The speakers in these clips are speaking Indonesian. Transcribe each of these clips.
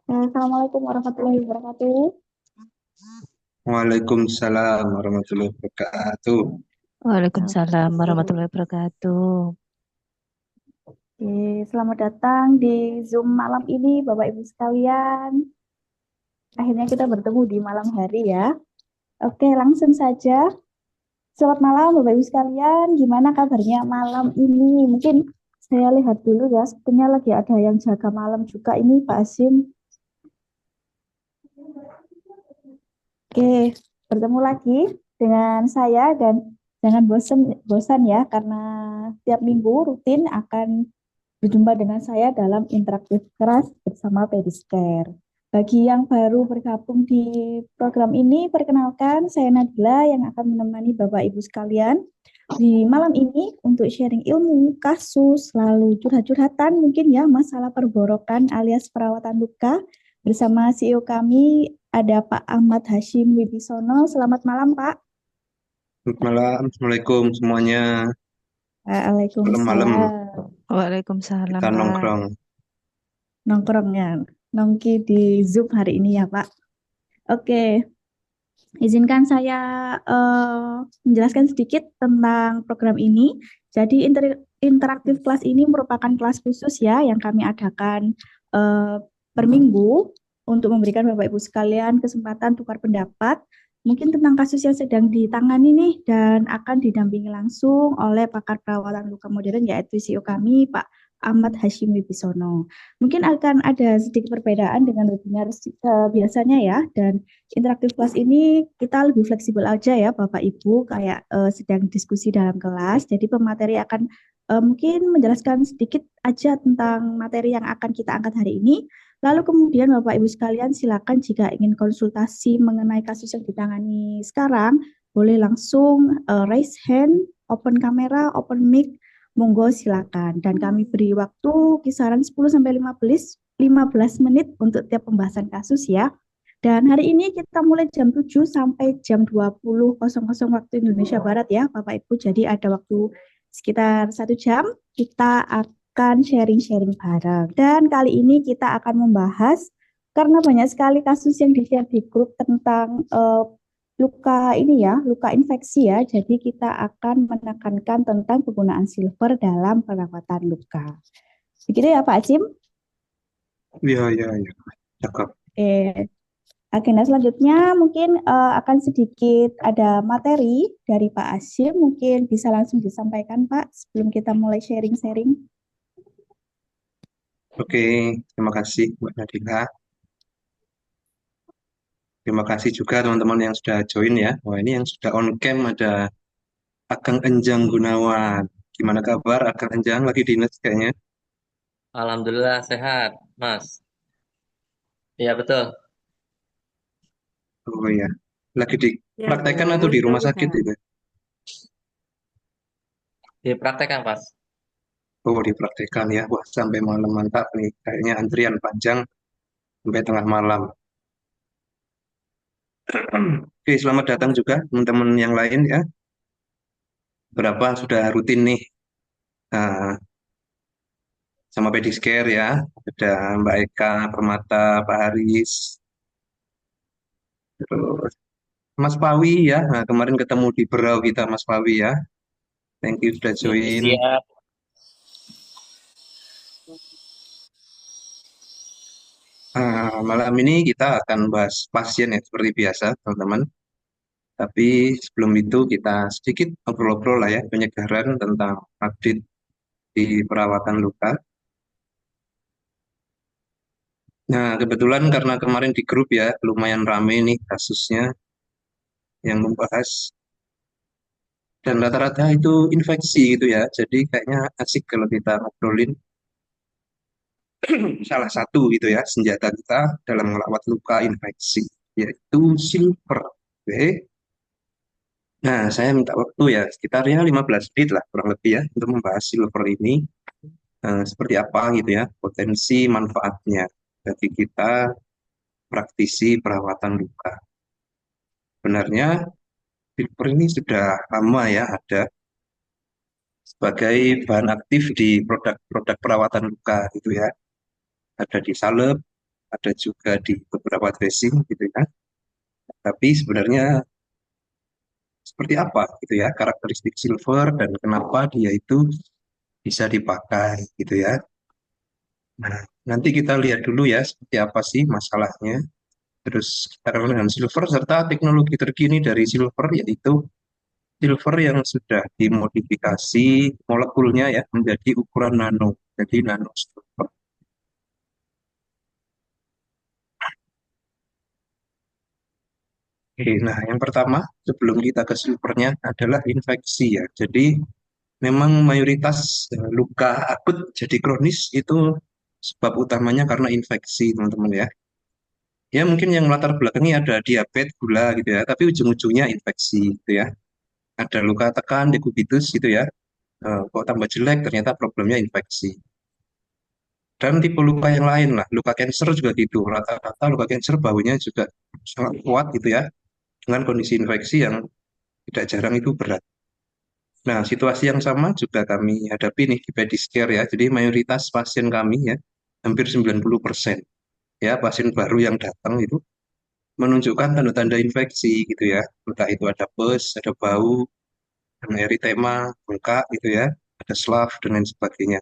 Assalamualaikum warahmatullahi wabarakatuh. Waalaikumsalam warahmatullahi wabarakatuh. Oke, Waalaikumsalam warahmatullahi wabarakatuh. Oke, selamat datang di Zoom malam ini, Bapak Ibu sekalian. Akhirnya kita bertemu di malam hari ya. Oke, langsung saja. Selamat malam, Bapak Ibu sekalian. Gimana kabarnya malam ini? Mungkin saya lihat dulu ya. Sepertinya lagi ada yang jaga malam juga ini, Pak Asim. Oke, bertemu lagi dengan saya dan jangan bosan bosan ya karena tiap minggu rutin akan berjumpa dengan saya dalam interaktif keras bersama Pedisker. Bagi yang baru bergabung di program ini, perkenalkan saya Nadila yang akan menemani Bapak Ibu sekalian di malam ini untuk sharing ilmu, kasus, lalu curhat-curhatan mungkin ya masalah perborokan alias perawatan luka bersama CEO kami ada Pak Ahmad Hashim Wibisono. Selamat malam Pak. Selamat malam, Assalamualaikum semuanya. Malam-malam Waalaikumsalam. Waalaikumsalam, kita Pak. nongkrong. Nongkrongnya, nongki di Zoom hari ini ya Pak. Oke, izinkan saya menjelaskan sedikit tentang program ini. Jadi interaktif kelas ini merupakan kelas khusus ya yang kami adakan eh, per minggu untuk memberikan Bapak Ibu sekalian kesempatan tukar pendapat mungkin tentang kasus yang sedang ditangani nih dan akan didampingi langsung oleh pakar perawatan luka modern yaitu CEO kami Pak Ahmad Hashim Wibisono. Mungkin akan ada sedikit perbedaan dengan webinar biasanya ya dan interaktif kelas ini kita lebih fleksibel aja ya Bapak Ibu kayak sedang diskusi dalam kelas. Jadi pemateri akan mungkin menjelaskan sedikit aja tentang materi yang akan kita angkat hari ini. Lalu kemudian Bapak Ibu sekalian silakan jika ingin konsultasi mengenai kasus yang ditangani sekarang boleh langsung raise hand, open kamera, open mic, monggo silakan. Dan kami beri waktu kisaran 10 sampai 15 menit untuk tiap pembahasan kasus ya. Dan hari ini kita mulai jam 7 sampai jam 20.00 waktu Indonesia Barat ya, Bapak Ibu. Jadi ada waktu sekitar 1 jam kita akan sharing-sharing bareng. Dan kali ini kita akan membahas karena banyak sekali kasus yang di-share di grup tentang luka ini ya, luka infeksi ya. Jadi kita akan menekankan tentang penggunaan silver dalam perawatan luka. Begitu ya Pak Acim? Iya, iya, iya. Cakep. Oke. Agenda selanjutnya mungkin akan sedikit ada materi dari Pak Asyim, mungkin bisa langsung disampaikan Pak sebelum kita mulai sharing-sharing. Oke, terima kasih Mbak Nadila. Terima kasih juga teman-teman yang sudah join ya. Wah, ini yang sudah on cam ada Ageng Enjang Gunawan. Gimana kabar Ageng Enjang? Lagi dinas kayaknya. Alhamdulillah sehat, Mas. Iya betul. Oh iya. Lagi Ya, dipraktekkan atau di betul rumah sakit Pak. itu? Dipraktekkan, Mas. Oh, dipraktekkan ya. Wah, sampai malam mantap nih. Kayaknya antrian panjang sampai tengah malam. Oke, selamat datang juga teman-teman yang lain ya. Berapa sudah rutin nih eh, sama Pedicare ya. Ada Mbak Eka, Permata, Pak Haris, terus Mas Pawi ya. Nah, kemarin ketemu di Berau kita Mas Pawi ya. Thank you sudah Iya, join. siap. Malam ini kita akan bahas pasien ya seperti biasa teman-teman. Tapi sebelum itu kita sedikit ngobrol-ngobrol lah ya, penyegaran tentang update di perawatan luka. Nah, kebetulan karena kemarin di grup ya, lumayan rame nih kasusnya yang membahas. Dan rata-rata itu infeksi gitu ya. Jadi kayaknya asik kalau kita ngobrolin salah satu gitu ya, senjata kita dalam melawat luka infeksi, yaitu silver. Oke. Nah, saya minta waktu ya, sekitar ya 15 menit lah kurang lebih ya, untuk membahas silver ini. Seperti apa gitu ya, potensi manfaatnya bagi kita praktisi perawatan luka. Sebenarnya silver ini sudah lama ya ada sebagai bahan aktif di produk-produk perawatan luka gitu ya. Ada di salep, ada juga di beberapa dressing gitu ya. Tapi sebenarnya seperti apa gitu ya karakteristik silver dan kenapa dia itu bisa dipakai gitu ya. Nah, nanti kita lihat dulu ya seperti apa sih masalahnya. Terus kita kenal dengan silver serta teknologi terkini dari silver yaitu silver yang sudah dimodifikasi molekulnya ya menjadi ukuran nano. Jadi nano silver. Oke, nah yang pertama sebelum kita ke silvernya adalah infeksi ya. Jadi memang mayoritas luka akut jadi kronis itu sebab utamanya karena infeksi teman-teman ya. Ya mungkin yang latar belakangnya ada diabetes, gula gitu ya, tapi ujung-ujungnya infeksi gitu ya. Ada luka tekan, dekubitus gitu ya. Kok tambah jelek ternyata problemnya infeksi. Dan tipe luka yang lain lah, luka kanker juga gitu. Rata-rata luka kanker baunya juga sangat kuat gitu ya. Dengan kondisi infeksi yang tidak jarang itu berat. Nah, situasi yang sama juga kami hadapi nih di Pedicare ya. Jadi mayoritas pasien kami ya, hampir 90% ya pasien baru yang datang itu menunjukkan tanda-tanda infeksi gitu ya. Entah itu ada pes, ada bau, ada eritema, bengkak gitu ya, ada SLAF dan lain sebagainya.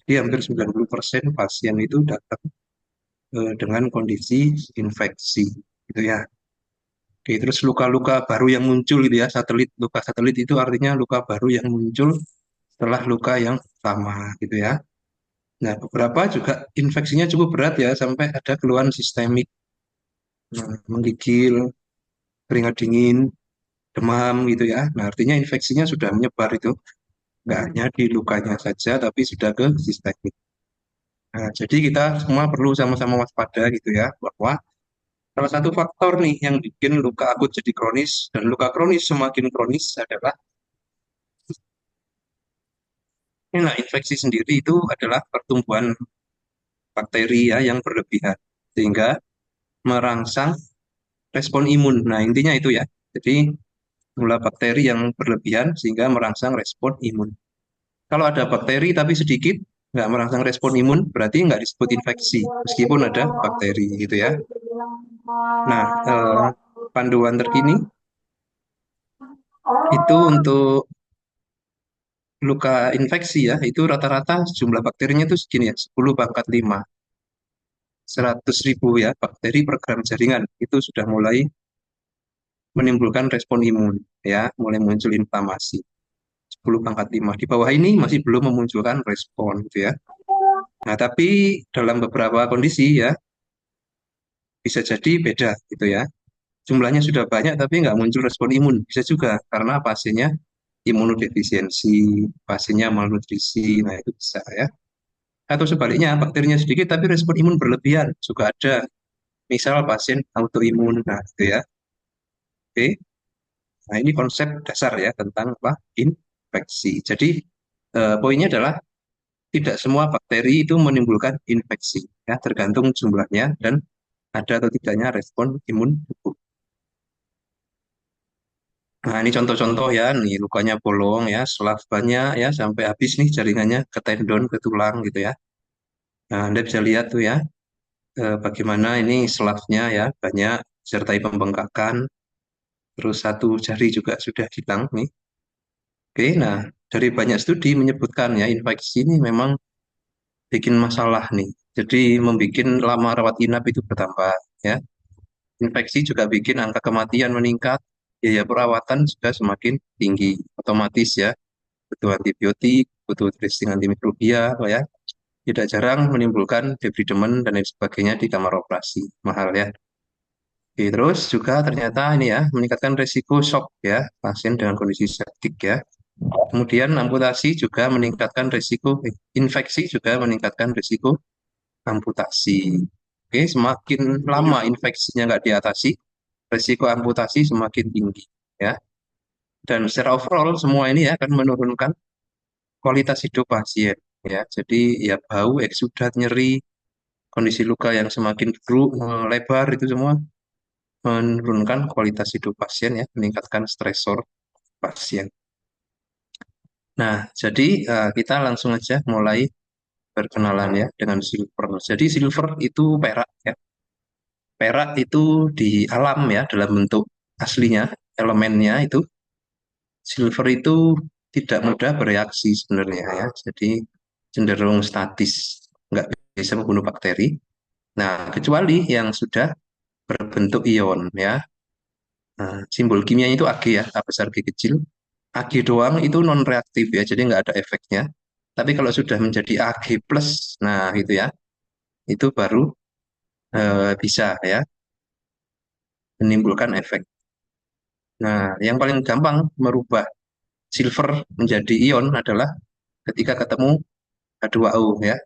Jadi hampir 90% pasien itu datang dengan kondisi infeksi gitu ya. Oke, terus luka-luka baru yang muncul gitu ya, luka satelit itu artinya luka baru yang muncul setelah luka yang lama gitu ya. Nah, beberapa juga infeksinya cukup berat ya, sampai ada keluhan sistemik, menggigil, keringat dingin, demam gitu ya. Nah, artinya infeksinya sudah menyebar itu, nggak hanya di lukanya saja, tapi sudah ke sistemik. Nah, jadi kita semua perlu sama-sama waspada gitu ya, bahwa salah satu faktor nih yang bikin luka akut jadi kronis, dan luka kronis semakin kronis adalah, nah, infeksi sendiri itu adalah pertumbuhan bakteri ya yang berlebihan, sehingga merangsang respon imun. Nah, intinya itu ya. Jadi, jumlah bakteri yang berlebihan sehingga merangsang respon imun. Kalau ada bakteri tapi sedikit, nggak merangsang respon imun, berarti nggak disebut infeksi, meskipun ada bakteri gitu ya. Nah, panduan terkini itu untuk luka infeksi ya, itu rata-rata jumlah bakterinya itu segini ya, 10 pangkat 5. 100.000 ya bakteri per gram jaringan itu sudah mulai menimbulkan respon imun ya, mulai muncul inflamasi. 10 pangkat 5. Di bawah ini masih belum memunculkan respon gitu ya. Nah, tapi dalam beberapa kondisi ya bisa jadi beda gitu ya. Jumlahnya sudah banyak tapi nggak muncul respon imun. Bisa juga karena pasiennya imunodefisiensi, pasiennya malnutrisi, nah itu bisa ya. Atau sebaliknya bakterinya sedikit tapi respon imun berlebihan juga ada. Misal pasien autoimun, nah gitu ya. Oke. Nah, ini konsep dasar ya tentang apa? Infeksi. Jadi poinnya adalah tidak semua bakteri itu menimbulkan infeksi, ya tergantung jumlahnya dan ada atau tidaknya respon imun tubuh. Nah, ini contoh-contoh ya, nih lukanya bolong ya, selaf banyak ya, sampai habis nih jaringannya ke tendon, ke tulang gitu ya. Nah, Anda bisa lihat tuh ya, bagaimana ini selafnya ya, banyak, disertai pembengkakan, terus satu jari juga sudah hilang nih. Oke, nah dari banyak studi menyebutkan ya, infeksi ini memang bikin masalah nih. Jadi membuat lama rawat inap itu bertambah ya. Infeksi juga bikin angka kematian meningkat, biaya perawatan juga semakin tinggi. Otomatis ya, butuh antibiotik, butuh dressing antimikrobia, ya. Tidak jarang menimbulkan debridemen dan lain sebagainya di kamar operasi. Mahal ya. Oke, terus juga ternyata ini ya, meningkatkan resiko shock ya, pasien dengan kondisi septik ya. Kemudian amputasi juga meningkatkan risiko, infeksi juga meningkatkan risiko amputasi. Oke, semakin lama infeksinya nggak diatasi, risiko amputasi semakin tinggi ya. Dan secara overall semua ini ya akan menurunkan kualitas hidup pasien ya. Jadi ya bau, eksudat, nyeri, kondisi luka yang semakin buruk, melebar itu semua menurunkan kualitas hidup pasien ya, meningkatkan stresor pasien. Nah, jadi kita langsung aja mulai berkenalan ya dengan silver. Jadi silver itu perak ya. Perak itu di alam ya dalam bentuk aslinya, elemennya itu silver itu tidak mudah bereaksi sebenarnya ya. Jadi cenderung statis, nggak bisa membunuh bakteri. Nah, kecuali yang sudah berbentuk ion ya. Nah, simbol kimianya itu Ag ya, A besar G kecil. Ag doang itu non reaktif ya, jadi nggak ada efeknya. Tapi kalau sudah menjadi Ag plus, nah gitu ya, itu baru bisa ya menimbulkan efek. Nah, yang paling gampang merubah silver menjadi ion adalah ketika ketemu H2O ya,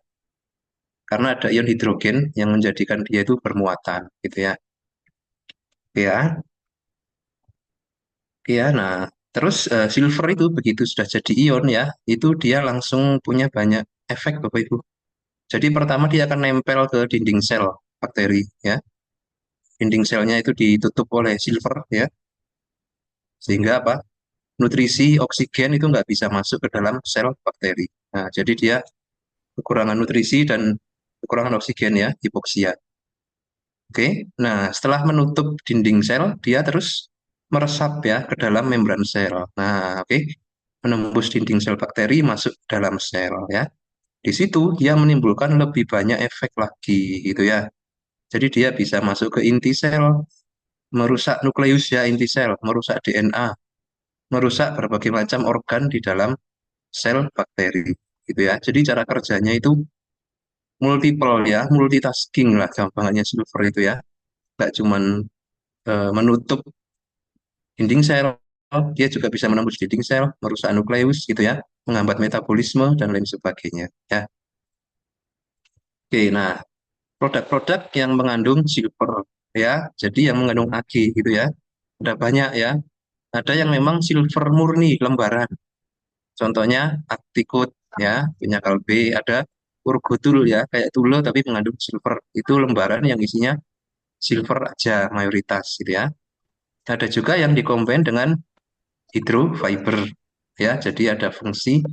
karena ada ion hidrogen yang menjadikan dia itu bermuatan gitu ya. Ya, ya. Nah, terus silver itu begitu sudah jadi ion ya, itu dia langsung punya banyak efek Bapak Ibu. Jadi pertama dia akan nempel ke dinding sel bakteri ya. Dinding selnya itu ditutup oleh silver ya, sehingga apa? Nutrisi oksigen itu nggak bisa masuk ke dalam sel bakteri. Nah, jadi dia kekurangan nutrisi dan kekurangan oksigen ya, hipoksia. Oke, nah setelah menutup dinding sel, dia terus meresap ya ke dalam membran sel. Nah, oke, menembus dinding sel bakteri masuk ke dalam sel ya. Di situ dia menimbulkan lebih banyak efek lagi gitu ya. Jadi dia bisa masuk ke inti sel, merusak nukleus ya inti sel, merusak DNA, merusak berbagai macam organ di dalam sel bakteri gitu ya. Jadi cara kerjanya itu multiple ya, multitasking lah gampangannya silver itu ya. Nggak cuman menutup dinding sel, dia juga bisa menembus dinding sel, merusak nukleus gitu ya, menghambat metabolisme dan lain sebagainya ya. Oke, nah produk-produk yang mengandung silver ya, jadi yang mengandung Ag gitu ya. Ada banyak ya. Ada yang memang silver murni lembaran. Contohnya Acticut ya, punya Kalbe, ada Urgotul ya, kayak Tulo tapi mengandung silver. Itu lembaran yang isinya silver aja mayoritas gitu ya. Ada juga yang dikombin dengan hydrofiber ya, jadi ada fungsi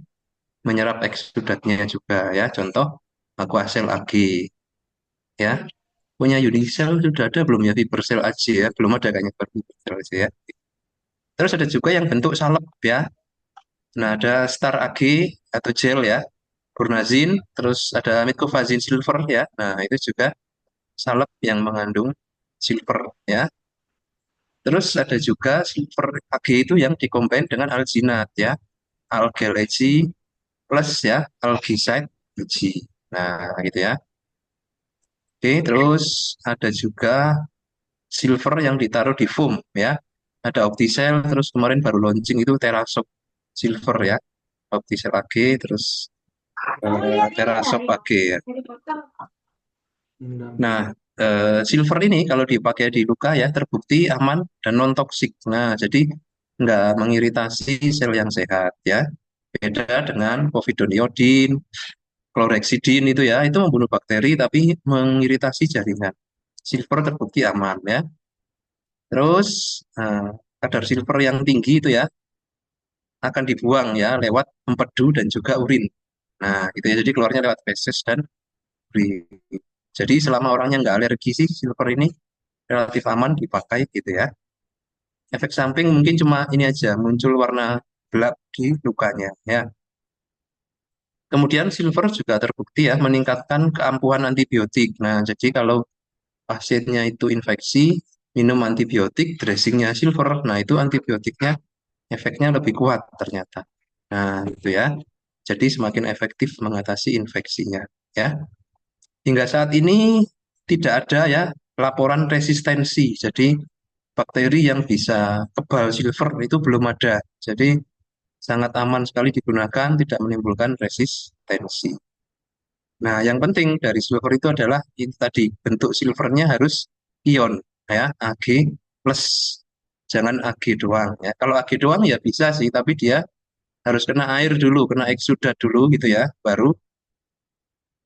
menyerap eksudatnya juga ya. Contoh Aquacel AG ya. Punya Unicell sudah ada belum ya fiber cell AG ya? Belum ada kayaknya fiber cell AG ya. Terus ada juga yang bentuk salep ya. Nah, ada Star AG atau gel ya, Gurnazin, terus ada Metcovazin silver ya. Nah, itu juga salep yang mengandung silver ya. Terus ada juga silver AG itu yang dikombin dengan alginat ya, algyl AG plus ya, algicide AG. Nah, gitu ya. Oke, terus ada juga silver yang ditaruh di foam ya. Ada Opticell, terus kemarin baru launching itu Terasop silver ya. Opticell AG, terus Terasop AG ya. Nah, silver ini kalau dipakai di luka ya terbukti aman dan non toksik. Nah, jadi nggak mengiritasi sel yang sehat ya. Beda dengan povidone chlorhexidin itu ya, itu membunuh bakteri tapi mengiritasi jaringan. Silver terbukti aman ya. Terus kadar silver yang tinggi itu ya akan dibuang ya lewat empedu dan juga urin. Nah, gitu ya. Jadi keluarnya lewat feses dan urin. Jadi selama orangnya nggak alergi sih silver ini relatif aman dipakai gitu ya. Efek samping mungkin cuma ini aja, muncul warna gelap di lukanya ya. Kemudian silver juga terbukti ya meningkatkan keampuhan antibiotik. Nah, jadi kalau pasiennya itu infeksi, minum antibiotik, dressingnya silver, nah itu antibiotiknya efeknya lebih kuat ternyata. Nah, itu ya. Jadi semakin efektif mengatasi infeksinya ya. Hingga saat ini tidak ada ya laporan resistensi. Jadi bakteri yang bisa kebal silver itu belum ada. Jadi sangat aman sekali digunakan, tidak menimbulkan resistensi. Nah, yang penting dari silver itu adalah ini tadi bentuk silvernya harus ion ya, Ag plus. Jangan Ag doang ya. Kalau Ag doang ya bisa sih, tapi dia harus kena air dulu, kena eksudat dulu gitu ya, baru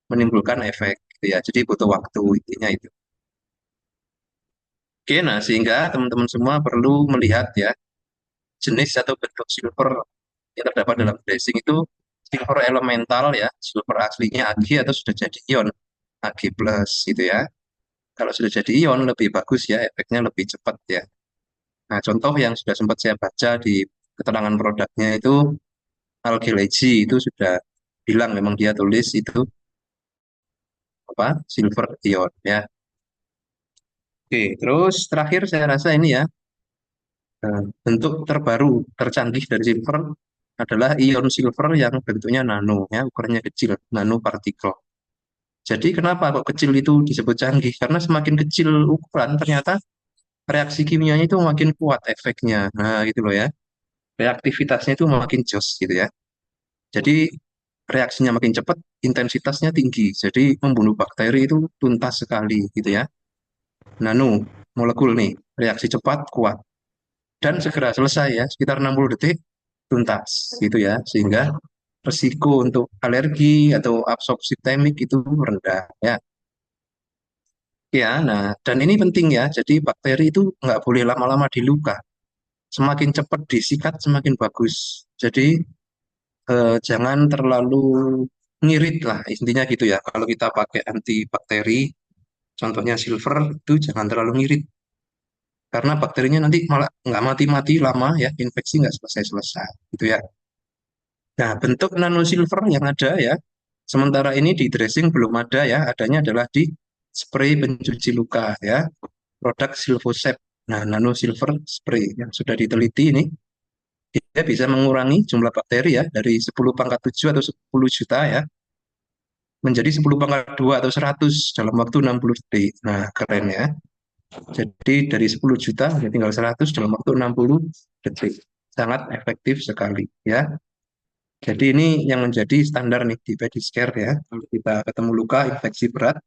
menimbulkan efek gitu ya. Jadi butuh waktu intinya itu. Oke, nah sehingga teman-teman semua perlu melihat ya jenis atau bentuk silver yang terdapat dalam dressing itu silver elemental ya, silver aslinya Ag atau sudah jadi ion Ag plus gitu ya. Kalau sudah jadi ion lebih bagus ya, efeknya lebih cepat ya. Nah, contoh yang sudah sempat saya baca di keterangan produknya itu Algeleji itu sudah bilang memang dia tulis itu apa silver ion ya. Oke, terus terakhir saya rasa ini ya bentuk terbaru tercanggih dari silver adalah ion silver yang bentuknya nano ya, ukurannya kecil, nanopartikel. Jadi kenapa kok kecil itu disebut canggih? Karena semakin kecil ukuran ternyata reaksi kimianya itu makin kuat efeknya. Nah, gitu loh ya. Reaktivitasnya itu makin jos gitu ya. Jadi reaksinya makin cepat, intensitasnya tinggi. Jadi membunuh bakteri itu tuntas sekali gitu ya. Nano molekul nih, reaksi cepat, kuat dan segera selesai ya, sekitar 60 detik tuntas gitu ya. Sehingga resiko untuk alergi atau absorpsi termik itu rendah ya. Ya, nah, dan ini penting ya. Jadi bakteri itu nggak boleh lama-lama di luka. Semakin cepat disikat, semakin bagus. Jadi jangan terlalu ngirit lah, intinya gitu ya. Kalau kita pakai antibakteri, contohnya silver, itu jangan terlalu ngirit. Karena bakterinya nanti malah nggak mati-mati lama ya, infeksi nggak selesai-selesai gitu ya. Nah, bentuk nano silver yang ada ya, sementara ini di dressing belum ada ya, adanya adalah di spray pencuci luka ya, produk Silvosep. Nah, nano silver spray yang sudah diteliti ini, dia bisa mengurangi jumlah bakteri ya, dari 10 pangkat 7 atau 10 juta ya, menjadi 10 pangkat 2 atau 100 dalam waktu 60 detik. Nah, keren ya. Jadi dari 10 juta ya tinggal 100 dalam waktu 60 detik. Sangat efektif sekali ya. Jadi ini yang menjadi standar nih di Pedicure ya. Kalau kita ketemu luka infeksi berat,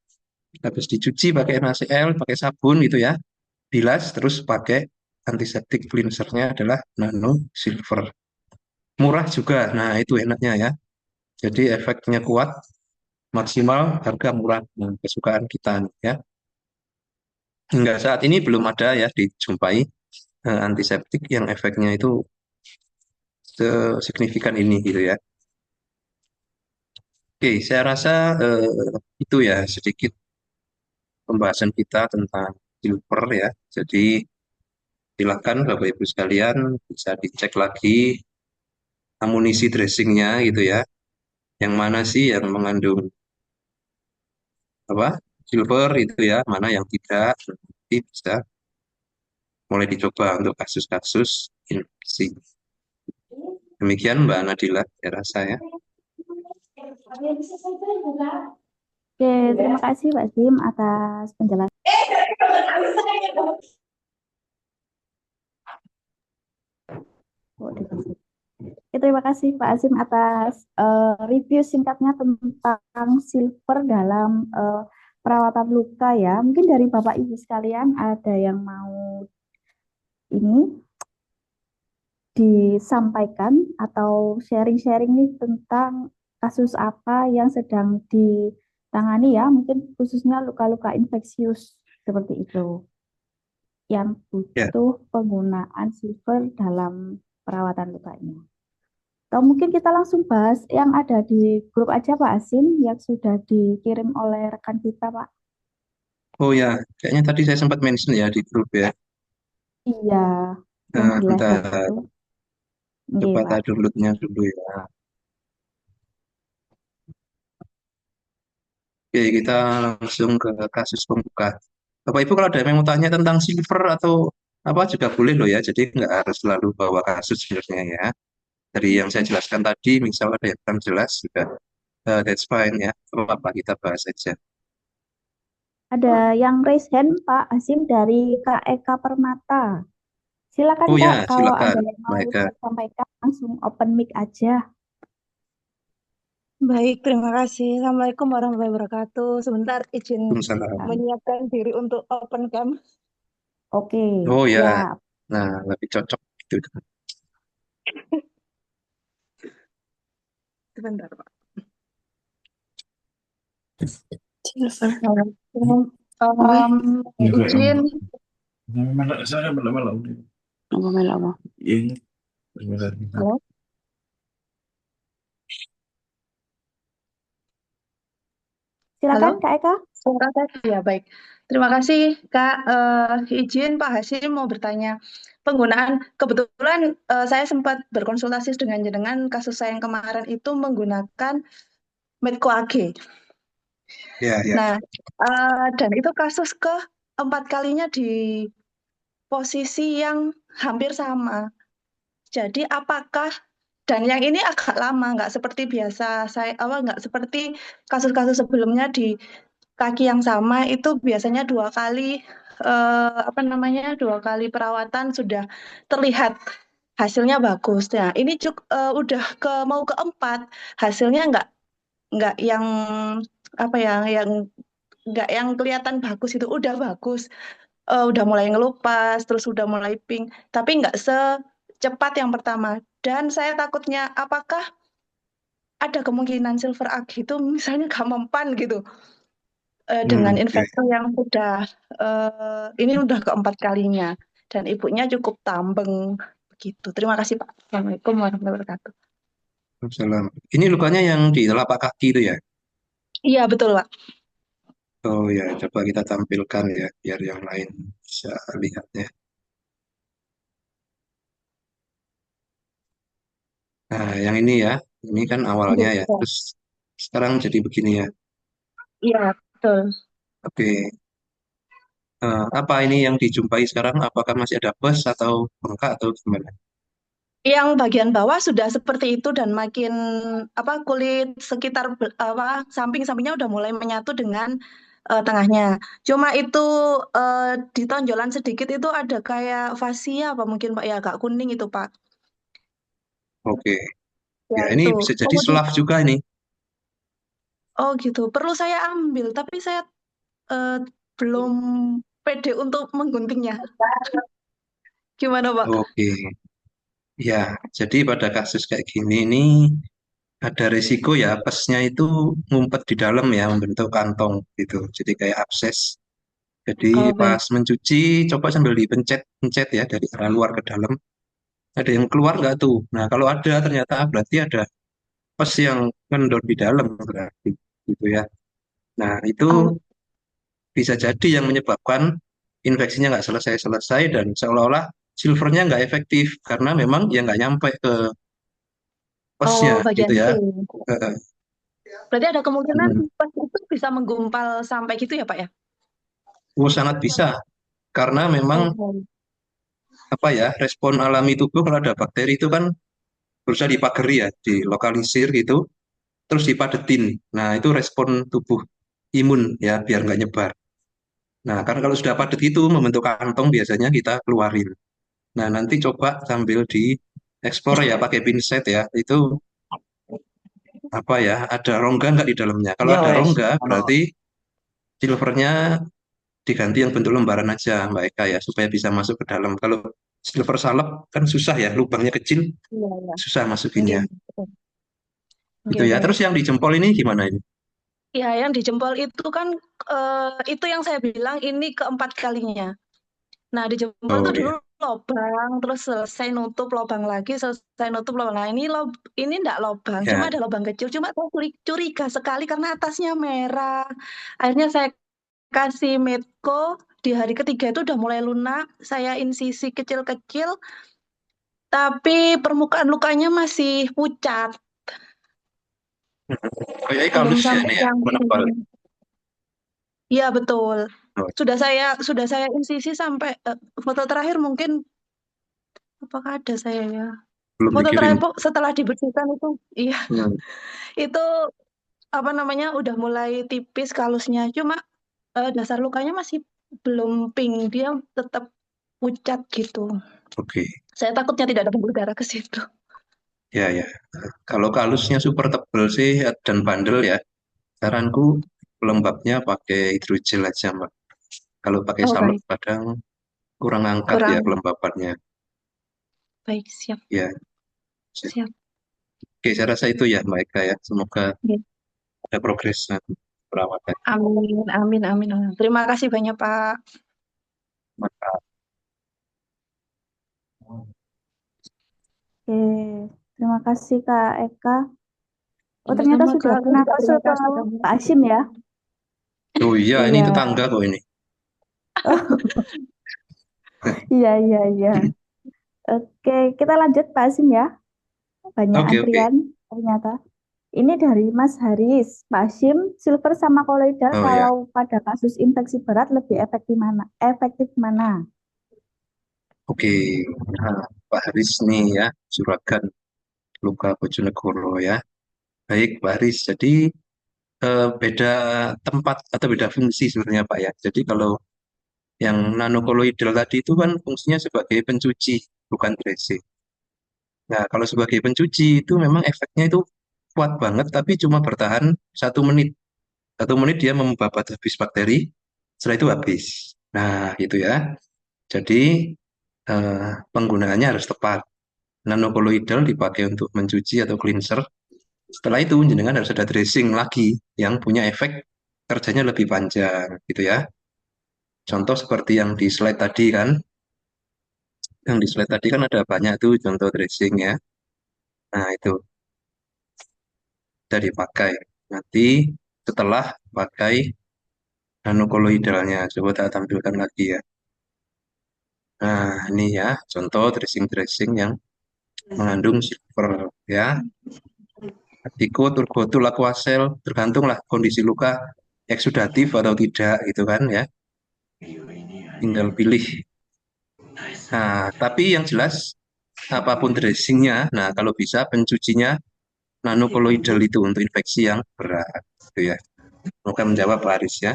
habis dicuci pakai NaCl, pakai sabun gitu ya. Bilas terus pakai antiseptik cleansernya adalah nano silver. Murah juga. Nah, itu enaknya ya. Jadi efeknya kuat, maksimal, harga murah. Nah, kesukaan kita nih, ya. Hingga saat ini belum ada ya dijumpai antiseptik yang efeknya itu signifikan ini gitu ya. Oke, saya rasa itu ya sedikit pembahasan kita tentang silver ya. Jadi silakan Bapak Ibu sekalian bisa dicek lagi amunisi dressingnya gitu ya. Yang mana sih yang mengandung apa silver itu ya, mana yang tidak. Nanti bisa mulai dicoba untuk kasus-kasus infeksi. Demikian Mbak Nadila, saya rasa ya. Oke, terima kasih Pak Sim atas penjelasan. Oke, terima kasih Pak Azim atas review singkatnya tentang silver dalam perawatan luka ya. Mungkin dari Bapak Ibu sekalian ada yang mau ini disampaikan atau sharing-sharing nih tentang kasus apa yang sedang ditangani ya, mungkin khususnya luka-luka infeksius seperti itu yang Ya, butuh penggunaan silver dalam perawatan lukanya. Atau mungkin kita langsung bahas yang ada di grup aja Pak Asim yang sudah dikirim oleh rekan kita Pak. oh ya, kayaknya tadi saya sempat mention ya di grup ya. Iya, yang Nah, di level bentar, itu. Iya coba Pak. tak downloadnya dulu ya. Oke, kita langsung ke kasus pembuka. Bapak Ibu kalau ada yang mau tanya tentang silver atau apa juga boleh loh ya. Jadi nggak harus selalu bawa kasus sebenarnya ya. Dari yang saya jelaskan tadi, misal ada yang kurang jelas juga, that's fine ya. Apa kita bahas aja. Ada yang raise hand Pak Asim dari Kak Eka Permata. Silakan Oh Kak, ya, kalau ada silakan, yang mau mereka. sampaikan langsung open mic aja. Baik, terima kasih. Assalamualaikum warahmatullahi wabarakatuh. Sebentar, izin Waalaikumsalam. menyiapkan diri untuk open cam. Oke, Oh ya, siap. nah lebih cocok itu. Sebentar, Pak. Silver. Assalamualaikum. Juga Izin, melak saya melak apa melak apa? Ini halo. Silakan Halo, Kak Eka. suara saya ya baik. Terima kasih Kak. Izin Pak Hasyim mau bertanya. Kebetulan saya sempat berkonsultasi dengan kasus saya yang kemarin itu menggunakan Medco AG. Ya, ya. Nah, dan itu kasus keempat kalinya di posisi yang hampir sama. Jadi dan yang ini agak lama, nggak seperti biasa nggak seperti kasus-kasus sebelumnya di kaki yang sama itu biasanya dua kali perawatan sudah terlihat hasilnya bagus. Nah, ini udah mau keempat, hasilnya nggak yang apa ya, yang nggak yang kelihatan bagus itu udah bagus. Udah mulai ngelupas, terus udah mulai pink, tapi nggak secepat yang pertama. Dan saya takutnya apakah ada kemungkinan silver ag itu misalnya gak mempan gitu dengan Oke. investor yang ini udah keempat kalinya dan ibunya cukup tambeng begitu. Terima kasih Pak. Assalamualaikum warahmatullahi wabarakatuh. Salam. Ini lukanya yang di telapak kaki itu ya? Iya betul Pak. Oh ya, coba kita tampilkan ya, biar yang lain bisa lihatnya. Nah, yang ini ya, ini kan Iya awalnya ya, betul. terus sekarang jadi begini ya. Iya betul. Oke, apa ini yang dijumpai sekarang? Apakah masih ada pus atau bengkak atau gimana? Yang bagian bawah sudah seperti itu dan makin kulit sekitar samping-sampingnya udah mulai menyatu dengan tengahnya. Cuma itu di tonjolan sedikit itu ada kayak fasia apa mungkin Pak ya agak kuning itu Pak. Oke, Ya ya ini itu. bisa jadi Kemudian selaf juga ini. oh gitu. Perlu saya ambil tapi saya eh, belum pede untuk mengguntingnya. Gimana Pak? Oke, ya, jadi pada kasus kayak gini ini ada risiko ya pesnya itu ngumpet di dalam ya, membentuk kantong gitu. Jadi kayak abses. Jadi Oh baik. pas mencuci, coba sambil dipencet-pencet ya dari arah luar ke dalam. Ada yang keluar nggak tuh? Nah, kalau ada ternyata berarti ada pes yang kendor di dalam berarti gitu ya. Nah, itu Oh, bisa jadi yang menyebabkan infeksinya nggak selesai-selesai dan seolah-olah silvernya nggak efektif karena memang ya nggak nyampe ke pesnya oh bagian gitu ya. itu. Eh, Berarti ada kemungkinan hmm. pas itu bisa menggumpal sampai gitu ya Pak ya? Oh, sangat bisa karena memang Oh, baik. apa ya respon alami tubuh kalau ada bakteri itu kan berusaha dipagari ya, dilokalisir gitu, terus dipadetin. Nah, itu respon tubuh imun ya biar nggak nyebar. Nah, karena kalau sudah padat itu membentuk kantong biasanya kita keluarin. Nah, nanti coba sambil di explore ya pakai pinset ya. Itu apa ya? Ada rongga nggak di dalamnya? Kalau Iya ada wes. rongga Ono. berarti silvernya diganti yang bentuk lembaran aja Mbak Eka ya supaya bisa masuk ke dalam. Kalau silver salep kan susah ya, lubangnya kecil, Iya, iya. susah Oke, masukinnya. betul. Gitu Oke, ya. baik. Terus yang di jempol ini gimana ini? Ya, yang di jempol itu kan itu yang saya bilang ini keempat kalinya. Nah, di jempol Oh tuh dulu ya, lobang, terus selesai nutup lobang lagi, selesai nutup lobang. Nah, ini enggak lobang, cuma ya. ada lobang kecil. Cuma saya curiga sekali karena atasnya merah. Akhirnya saya kasih Medco di hari ketiga itu udah mulai lunak. Saya insisi kecil-kecil, tapi permukaan lukanya masih pucat. Kayaknya Belum kalus ya sampai ini ya, yang menebal. iya betul. Oh, Sudah saya insisi sampai foto terakhir mungkin apakah ada saya ya? belum Foto dikirim. terakhir setelah dibersihkan itu iya Hmm, itu udah mulai tipis kalusnya. Cuma dasar lukanya masih belum pink, dia tetap pucat gitu. oke. Saya takutnya tidak ada pembuluh darah ke situ. Ya, ya. Kalau kalusnya super tebal sih dan bandel ya, saranku pelembabnya pakai hidrogel aja, Mbak. Kalau pakai Oh salep baik, kadang kurang angkat ya kurang pelembabannya. baik siap Ya, siap. oke, saya rasa itu ya, Mbak Eka ya. Semoga Oke. ada progres nanti perawatan. Amin amin amin. Terima kasih banyak Pak. Oke, terima kasih Kak Eka. Oh, ternyata Sama-sama sudah Kak. pernah Juga terima konsul ke kasih banyak. Pak Hashim ya? Oh iya, ini Iya, tetangga kok ini. iya, iya, iya. Oke, kita lanjut Pak Asim ya. Banyak Oke, oke. antrian ternyata. Ini dari Mas Haris. Pak Asim, silver sama koloidal Oh ya, kalau pada kasus infeksi berat lebih efektif mana? Efektif mana? oke. Nah, Pak Haris nih ya, Juragan Luka Bojonegoro ya. Baik, Pak Haris. Jadi beda tempat atau beda fungsi sebenarnya Pak ya. Jadi kalau yang nanokoloidal tadi itu kan fungsinya sebagai pencuci, bukan dressing. Nah, kalau sebagai pencuci itu memang efeknya itu kuat banget, tapi cuma bertahan 1 menit. 1 menit dia membabat habis bakteri, setelah itu habis. Nah, gitu ya. Jadi penggunaannya harus tepat. Nanokoloidal dipakai untuk mencuci atau cleanser. Setelah itu jenengan harus ada dressing lagi yang punya efek kerjanya lebih panjang, gitu ya. Contoh seperti yang di slide tadi kan, yang di slide tadi kan ada banyak tuh contoh dressing ya. Nah, itu sudah dipakai. Nanti setelah pakai nanokoloidalnya, coba tak tampilkan lagi ya. Nah, ini ya, contoh dressing-dressing yang mengandung silver ya. Tiko, turgotul, aquacel, tergantunglah kondisi luka eksudatif atau tidak gitu kan ya. Tinggal pilih. Nah, tapi yang jelas apapun dressingnya, nah kalau bisa pencucinya nanokoloidal itu untuk infeksi yang berat gitu ya. Semoga menjawab Pak Aris ya.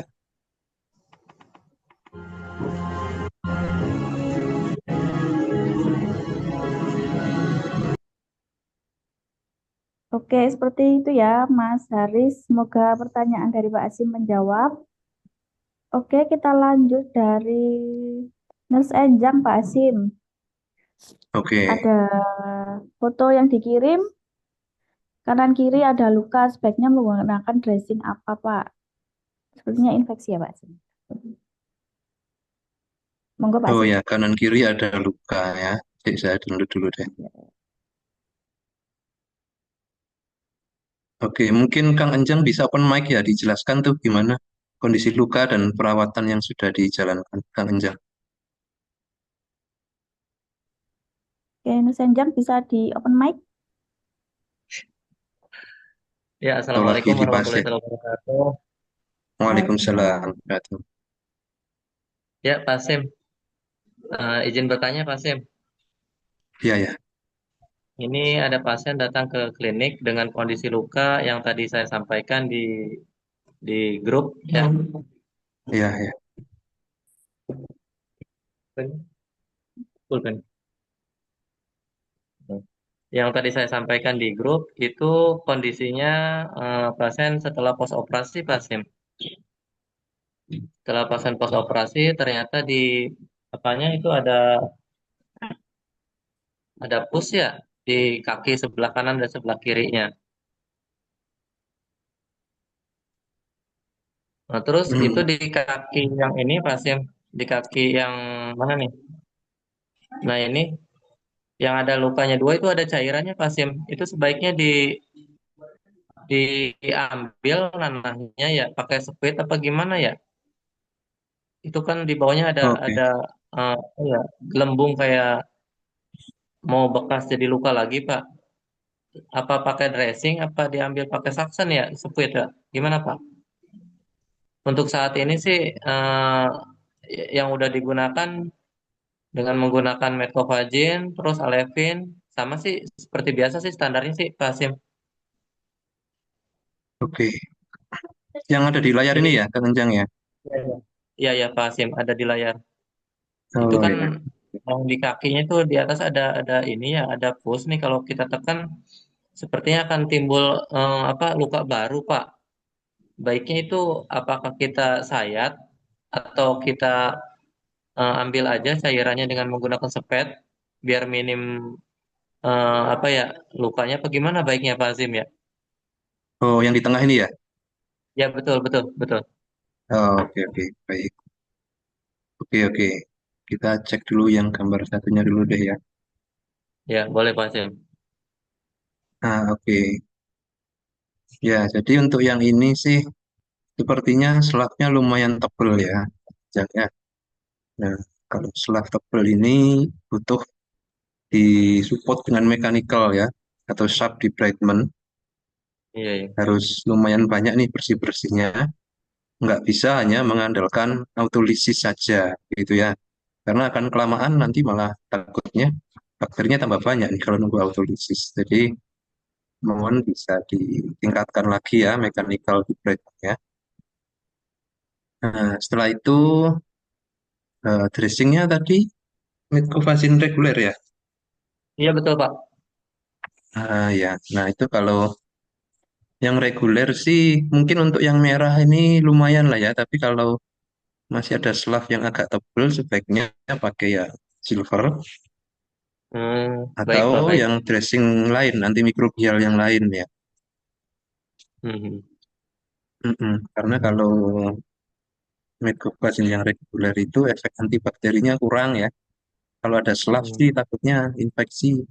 Oke, seperti itu ya, Mas Haris. Semoga pertanyaan dari Pak Asim menjawab. Oke, kita lanjut dari Nurse Enjang, Pak Asim. Oke. Ada foto yang dikirim, kanan kiri ada luka, sebaiknya menggunakan dressing apa, Pak? Sepertinya infeksi ya, Pak Asim. Monggo, Pak Oh Asim. ya, kanan kiri ada luka ya. Cek saya dulu deh. Oke, mungkin Kang Enjang bisa open mic ya, dijelaskan tuh gimana kondisi luka dan perawatan yang sudah dijalankan, Kang Enjang. Oke, Nurse Enjang bisa di open mic? Ya, Atau lagi Assalamualaikum di pasien. warahmatullahi wabarakatuh. Waalaikumsalam. Waalaikumsalam. Wabarakatuh. Ya, Pak Sim. Izin bertanya, Pak Sim. Iya ya, Ini ada pasien datang ke klinik dengan kondisi luka yang tadi saya sampaikan di grup, ya. iya ya. Pulpen. Yang tadi saya sampaikan di grup itu kondisinya pasien setelah pos operasi, Pak Sim. Setelah pasien pos operasi ternyata di apanya itu ada pus ya di kaki sebelah kanan dan sebelah kirinya. Nah, terus itu Hmm. di kaki yang ini pasien di kaki yang mana nih? Nah, ini yang ada lukanya dua itu ada cairannya pasien. Itu sebaiknya diambil nanahnya ya pakai sprit apa gimana ya? Itu kan di bawahnya ada Oke. ada apa ya gelembung kayak mau bekas jadi luka lagi, Pak. Apa pakai dressing apa diambil pakai suction ya, sprit ya? Gimana, Pak? Untuk saat ini sih yang udah digunakan dengan menggunakan Metcovagin, terus Alevin, sama sih seperti biasa sih standarnya sih Pak Sim. Oke. Yang ada di layar ini Ini ya, Kang Enjang ya. iya ya Pak Sim ada di layar. Itu Oh kan ya. yang di kakinya itu di atas ada ini ya ada pus nih kalau kita tekan sepertinya akan timbul apa luka baru Pak. Baiknya itu apakah kita sayat atau kita ambil aja cairannya dengan menggunakan sepet biar minim apa ya lukanya apa gimana baiknya Pak Azim ya? Oh, yang di tengah ini ya. Ya betul betul betul. Oh, oke oke, baik. Oke oke. Kita cek dulu yang gambar satunya dulu deh ya. Ya boleh Pak Azim. Ah, oke. Ya, jadi untuk yang ini sih sepertinya selapnya lumayan tebal ya. Ya. Nah, kalau selap tebal ini butuh disupport dengan mechanical ya, atau sharp debridement. Iya, iya. Harus lumayan banyak nih bersih-bersihnya. Nggak bisa hanya mengandalkan autolisis saja, gitu ya. Karena akan kelamaan nanti malah takutnya bakterinya tambah banyak nih kalau nunggu autolisis. Jadi mohon bisa ditingkatkan lagi ya mechanical debridement ya. Nah, setelah itu dressingnya tadi metcovacin reguler ya. Iya betul Pak. Ya, nah itu kalau yang reguler sih mungkin untuk yang merah ini lumayan lah ya. Tapi kalau masih ada selaf yang agak tebal sebaiknya pakai ya silver Baik atau Pak, baik. yang dressing lain antimikrobial yang lain ya. Mhm. Karena kalau metcovacin yang reguler itu efek antibakterinya kurang ya. Kalau ada selaf Hmm. sih takutnya infeksi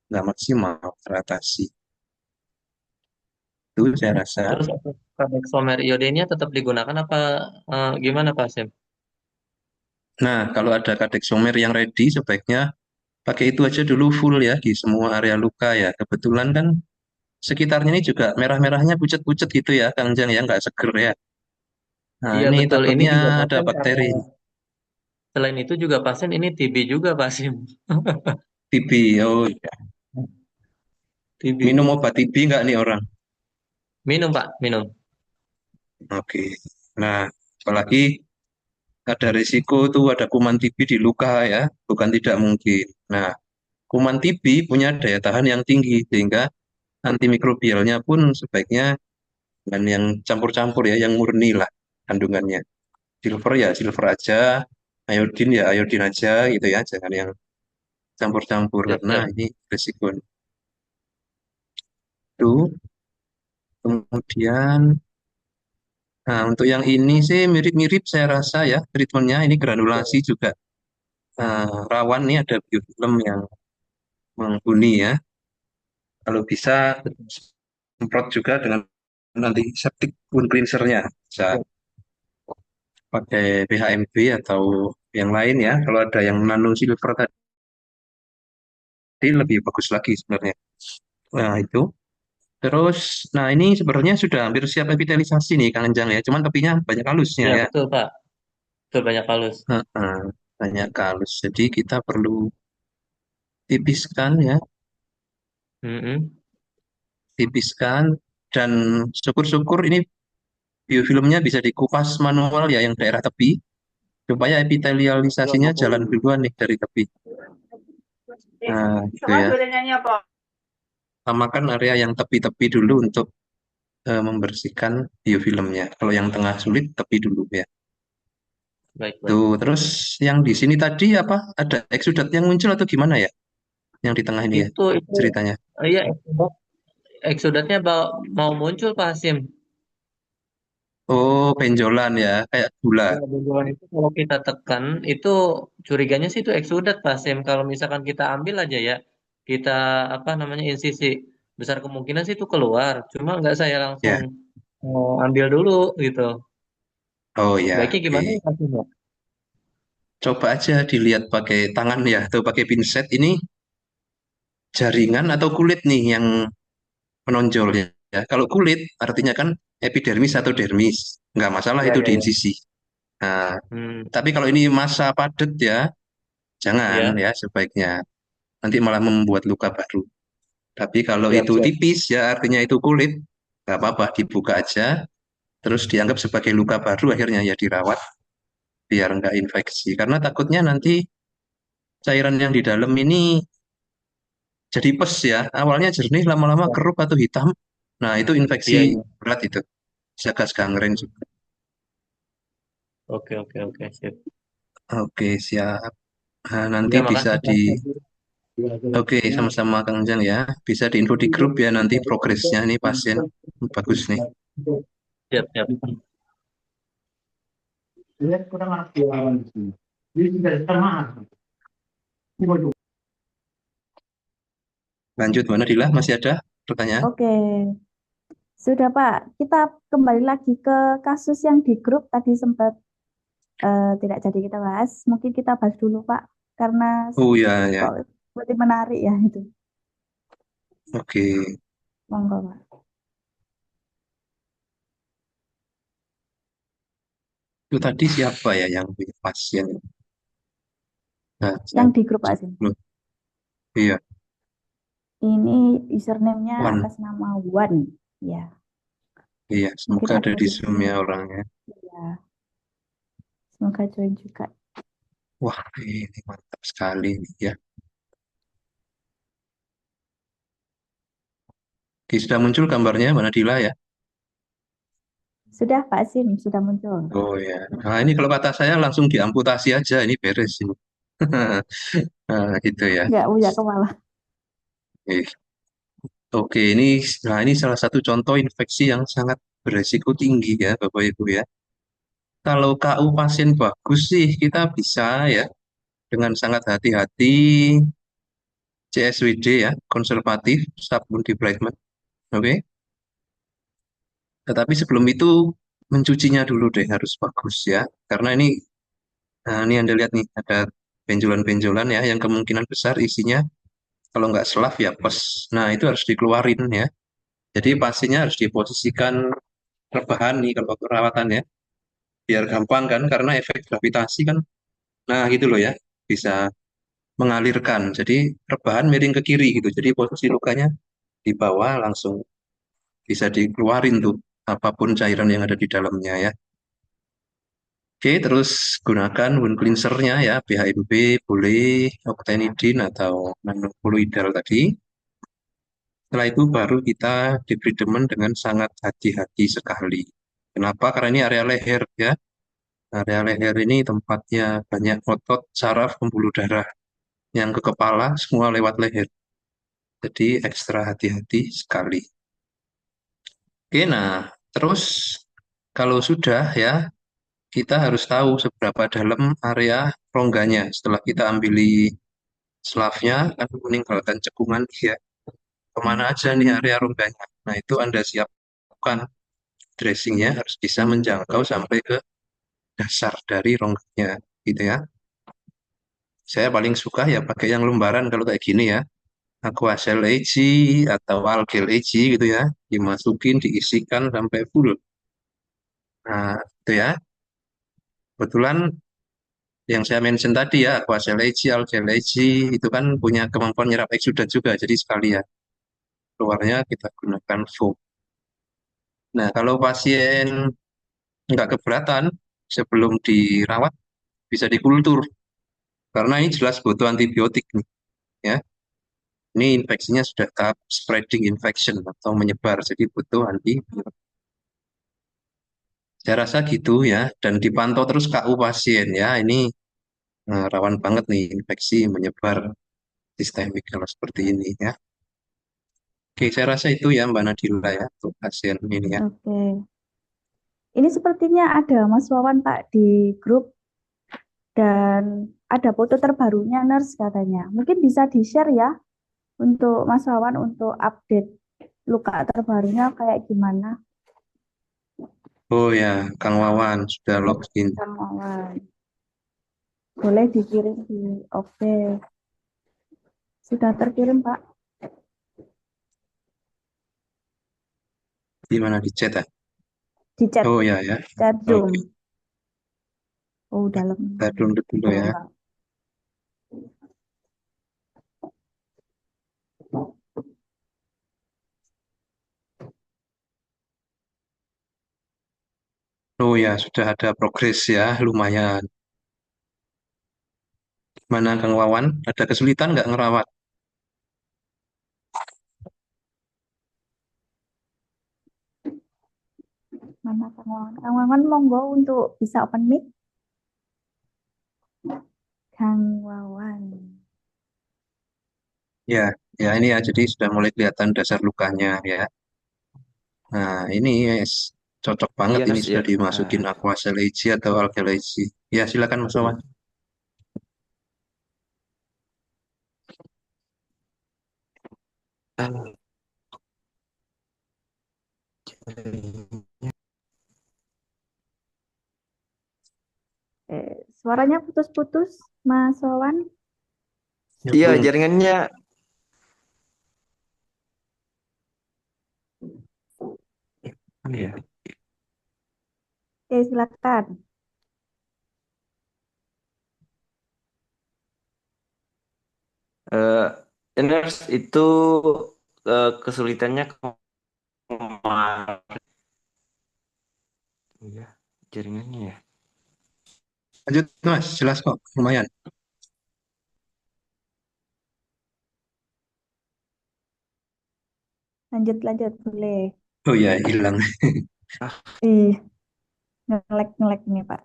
nggak maksimal teratasi. Itu saya rasa. Terus dextromer iodenya tetap digunakan apa gimana Pak Sim? Nah, kalau ada kadexomer yang ready sebaiknya pakai itu aja dulu full ya di semua area luka ya. Kebetulan kan sekitarnya ini juga merah-merahnya pucet-pucet gitu ya, Kang Jang ya, nggak seger ya. Nah, Iya ini betul. Ini takutnya juga ada pasien karena bakteri. selain itu juga pasien ini TB juga Pak Sim. TB, oh iya. TB. Minum obat TB nggak nih orang? Minum Pak, minum. Oke. Nah, apalagi ada risiko tuh ada kuman TB di luka ya, bukan tidak mungkin. Nah, kuman TB punya daya tahan yang tinggi sehingga antimikrobialnya pun sebaiknya dan yang campur-campur ya, yang murni lah kandungannya. Silver ya silver aja, iodin ya iodin aja gitu ya, jangan yang campur-campur Siap, karena siap. ini risiko itu. Kemudian, nah untuk yang ini sih mirip-mirip saya rasa ya treatmentnya ini granulasi juga rawan nih ada biofilm yang menghuni ya. Kalau bisa Betul. semprot juga dengan nanti septic wound cleansernya bisa pakai PHMB atau yang lain ya. Kalau ada yang nano silver tadi lebih bagus lagi sebenarnya. Nah itu. Terus, nah ini sebenarnya sudah hampir siap epitelisasi nih Kang Enjang ya. Cuman tepinya banyak halusnya Iya ya. betul Pak. Betul banyak halus. Heeh, banyak halus. Jadi kita perlu tipiskan ya, Mhm. tipiskan dan syukur-syukur ini biofilmnya bisa dikupas manual ya yang daerah tepi supaya epitelialisasinya jalan duluan nih dari tepi. Nah, gitu ya. Samakan area yang tepi-tepi dulu untuk membersihkan biofilmnya. Kalau yang tengah sulit tepi dulu ya. Baik, baik. Tuh, terus yang di sini tadi apa? Ada eksudat yang muncul atau gimana ya? Yang di tengah ini ya Itu ceritanya. iya eksudatnya mau muncul Pak Sim. Oh, benjolan ya, kayak gula. Ya, benjolan itu kalau kita tekan itu curiganya sih itu eksudat Pak Sim. Kalau misalkan kita ambil aja ya, kita apa namanya insisi, besar kemungkinan sih itu keluar. Cuma nggak saya langsung Ya. ambil dulu gitu. Oh ya, Baiknya gimana oke. ya Pak Sim ya? Coba aja dilihat pakai tangan ya, atau pakai pinset ini jaringan atau kulit nih yang menonjol ya. Ya, kalau kulit artinya kan epidermis atau dermis, nggak masalah Ya, itu ya, di ya. insisi. Nah, Hmm, tapi kalau ini massa padat ya, jangan ya, ya sebaiknya. Nanti malah membuat luka baru. Tapi kalau siap, itu siap. tipis ya artinya itu kulit, nggak apa-apa dibuka aja, terus dianggap sebagai luka baru akhirnya ya dirawat biar nggak infeksi. Karena takutnya nanti cairan yang di dalam ini jadi pes ya. Awalnya jernih, lama-lama keruh atau hitam. Nah, itu infeksi Iya, iya. berat itu. Bisa gas gangren juga. Oke, oke, oke, sip. Oke, siap. Nah, nanti Ya, bisa makasih di... Pak Sim. Oke, sama-sama Kang Jan ya. Bisa di info di grup ya nanti progresnya nih pasien. Bagus nih. Siap, siap. Lanjut, mana Dila? Masih ada pertanyaan? Oke, Sudah, Pak. Kita kembali lagi ke kasus yang di grup tadi sempat tidak jadi kita bahas. Mungkin kita bahas dulu, Pak, karena Oh ya, ya. kok seperti menarik ya itu. Oke. Monggo, Pak. Itu tadi siapa ya yang punya pasien? Nah, saya Yang di grup Pak Sim. belum. Iya, Ini username-nya Wan. atas nama Wan. Ya, Iya, mungkin semoga ada ada di di Zoom sini. ya orangnya. Ya, semoga join juga. Wah, ini mantap sekali nih ya. Oke, sudah muncul gambarnya, Mbak Nadila ya? Sudah Pak Sim, sudah muncul. Oh ya. Nah, ini kalau kata saya langsung diamputasi aja, ini beres ini. Nah, gitu ya. Nggak punya kepala. Oke, Oke, ini salah satu contoh infeksi yang sangat beresiko tinggi ya, Bapak Ibu ya. Kalau KU pasien bagus sih, kita bisa ya dengan sangat hati-hati CSWD ya, konservatif, sabun debridement. Oke. Tetapi sebelum itu mencucinya dulu deh harus bagus ya. Karena ini Anda lihat nih ada benjolan-benjolan ya yang kemungkinan besar isinya kalau nggak selaf ya pes. Nah itu harus dikeluarin ya. Jadi pasiennya harus diposisikan rebahan nih kalau waktu perawatan ya. Biar gampang kan karena efek gravitasi kan. Nah gitu loh ya bisa mengalirkan. Jadi rebahan miring ke kiri gitu. Jadi posisi lukanya di bawah langsung bisa dikeluarin tuh apapun cairan yang ada di dalamnya ya. Oke, terus gunakan wound cleanser-nya ya, BHMB boleh, octenidim atau nanokoloidal tadi. Setelah itu baru kita debridement dengan sangat hati-hati sekali. Kenapa? Karena ini area leher ya. Area leher ini tempatnya banyak otot, saraf, pembuluh darah. Yang ke kepala semua lewat leher. Jadi ekstra hati-hati sekali. Oke, nah terus kalau sudah ya kita harus tahu seberapa dalam area rongganya. Setelah kita ambili slavnya, kan meninggalkan cekungan ya. Kemana aja nih area rongganya. Nah itu Anda siapkan dressingnya harus bisa menjangkau sampai ke dasar dari rongganya gitu ya. Saya paling suka ya pakai yang lembaran kalau kayak gini ya. Aquacell AG atau Algel AG gitu ya. Dimasukin, diisikan sampai full. Nah itu ya. Kebetulan yang saya mention tadi ya, Aquacell AG, Algel AG itu kan punya kemampuan nyerap eksudat juga. Jadi sekalian keluarnya kita gunakan foam. Nah kalau pasien nggak keberatan sebelum dirawat bisa dikultur karena ini jelas butuh antibiotik nih ya. Ini infeksinya sudah tahap spreading infection atau menyebar, jadi butuh antibiotik. Saya rasa gitu ya, dan dipantau terus KU pasien ya. Ini rawan banget nih infeksi menyebar sistemik kalau seperti ini ya. Oke, saya rasa itu ya Mbak Nadila ya untuk pasien ini ya. Oke. Ini sepertinya ada Mas Wawan Pak di grup dan ada foto terbarunya nurse katanya. Mungkin bisa di-share ya untuk Mas Wawan untuk update luka terbarunya kayak gimana. Oh ya, Kang Wawan sudah login. Kang Wawan. Boleh dikirim di oke. Sudah terkirim Pak. Di mana di chat ya? Di chat, Oh ya ya. chat Zoom. Oke, Oh, dalam. kita download dulu ya. Bawah. Oh ya, sudah ada progres ya, lumayan. Mana Kang Wawan? Ada kesulitan nggak ngerawat? Mana Kang Wawan? Kang Wawan monggo untuk bisa open mic. Kang Wawan. Ya, ya ini ya, jadi sudah mulai kelihatan dasar lukanya ya. Nah, ini yes, cocok banget Iya, ini Nas, ya. sudah dimasukin Aquacell AG atau Algel AG. Ya, silakan Mas Wawan. Ah, Suaranya putus-putus, Mas Wawan. Iya, Nyambung. jaringannya Iya. Oke, silakan. eh Nurse itu kesulitannya kemarin. Iya, jaringannya ya. Lanjut Mas, jelas kok, lumayan. Lanjut, boleh. Oh ya, hilang. Ih, ngelek nih, Pak.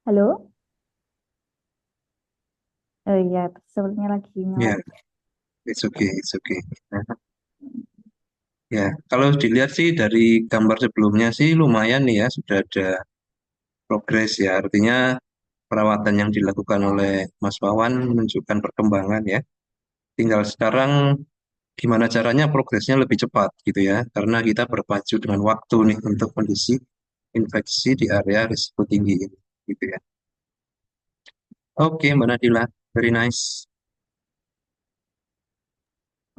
Halo? Oh iya, sepertinya lagi Ya, ngelek. it's okay, it's okay. Ya, kalau dilihat sih dari gambar sebelumnya sih lumayan nih ya, sudah ada progres ya. Artinya perawatan yang dilakukan oleh Mas Wawan menunjukkan perkembangan ya. Tinggal sekarang gimana caranya progresnya lebih cepat gitu ya. Karena kita berpacu dengan waktu nih untuk kondisi infeksi di area risiko tinggi ini gitu ya. Oke, Mbak Nadila, very nice.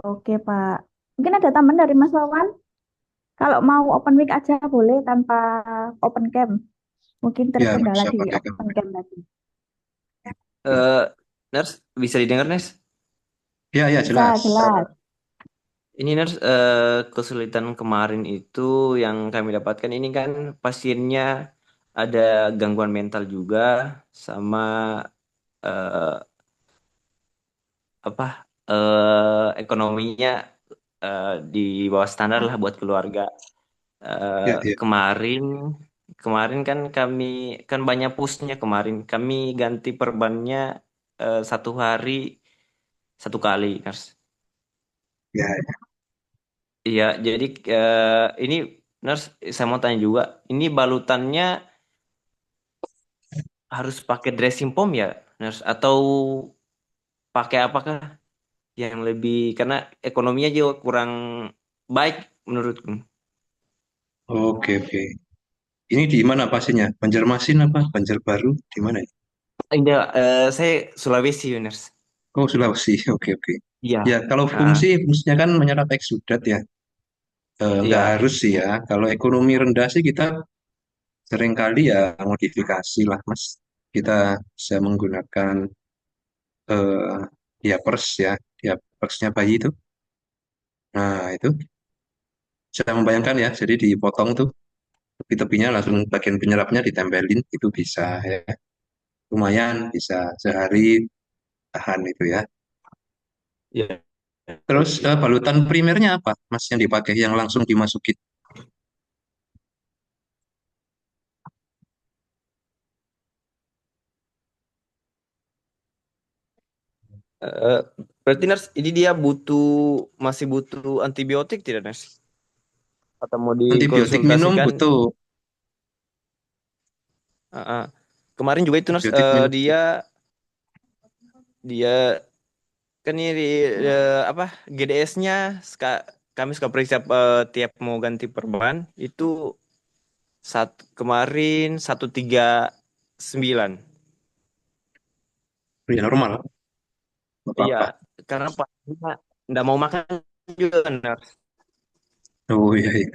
Oke, Pak. Mungkin ada tambahan dari Mas Wawan? Kalau mau open mic aja boleh tanpa open cam. Mungkin Ya, nggak terkendala bisa di pakai open kamera. cam tadi. Eh Nurse, bisa didengar, Nurse? Ya, ya Bisa, jelas. jelas. Ini Nurse, kesulitan kemarin itu yang kami dapatkan ini kan pasiennya ada gangguan mental juga sama eh, apa ekonominya di bawah standar lah buat keluarga. Ya, ya. Kemarin kemarin kan kami kan banyak pushnya kemarin kami ganti perbannya 1 hari 1 kali, Nurse. Ya, Iya, jadi ini Nurse, saya mau tanya juga, ini balutannya harus pakai dressing foam ya, Nurse, atau pakai apakah yang lebih karena ekonominya juga kurang baik menurutku. oke, oke. Ini di mana pasiennya? Banjarmasin apa? Banjarbaru? Di mana ya? Enggak, saya Sulawesi, Nurse. Oh, Sulawesi. Oke, oke. Iya. Ya, kalau Ah, fungsinya kan menyerap eksudat ya. Nggak iya. harus sih ya. Kalau ekonomi rendah sih kita seringkali ya modifikasi lah, Mas. Kita bisa menggunakan eh diapers ya, diapersnya bayi itu. Nah, itu saya membayangkan ya, jadi dipotong tuh tepi-tepinya langsung bagian penyerapnya ditempelin, itu bisa ya. Lumayan bisa sehari tahan itu ya. Iya. Terus balutan primernya apa, Mas, yang dipakai yang langsung dimasukin? Eh, Berarti Nurse, ini dia masih butuh antibiotik tidak, Nurse? Atau mau Antibiotik minum dikonsultasikan? butuh, Ah, ah. Kemarin juga itu Nurse, antibiotik minum. dia dia kan ini apa GDS-nya kami suka periksa tiap mau ganti perban itu kemarin 139. Ya normal, nggak Iya, apa-apa. karena pasiennya nggak mau makan juga, Nurse. Oh iya, iya.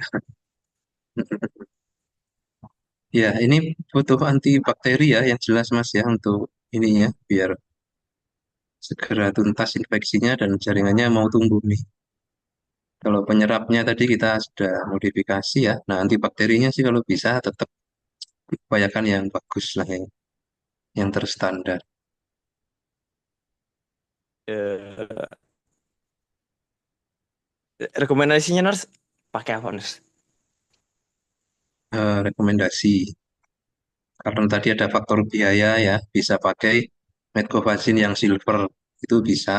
Ya, ini butuh antibakteri ya, yang jelas Mas ya, untuk ininya, biar segera tuntas infeksinya dan jaringannya mau tumbuh nih. Kalau penyerapnya tadi kita sudah modifikasi ya, nah antibakterinya sih kalau bisa tetap upayakan yang bagus lah, yang terstandar. Eh, Rekomendasinya Nurse pakai apa, Nurse? Rekomendasi, karena tadi ada faktor biaya ya, bisa pakai Metcovacin yang silver, itu bisa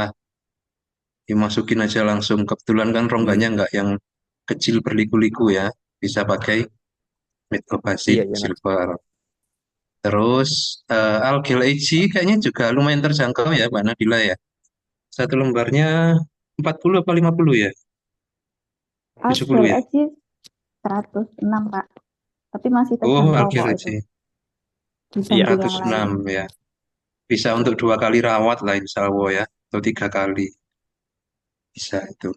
dimasukin aja langsung. Kebetulan kan rongganya Hmm. nggak yang kecil berliku-liku ya, bisa pakai Metcovacin Iya, iya, Nurse. silver. Terus Algil AG kayaknya juga lumayan terjangkau ya Mbak Nabila ya. Satu lembarnya 40 apa 50 ya? 70 ya? ASI 106, Pak. Tapi masih Oh, terjangkau kok ARG itu dibanding yang lain. 106 ya. Bisa untuk 2 kali rawat lah insya Allah ya. Atau 3 kali. Bisa itu.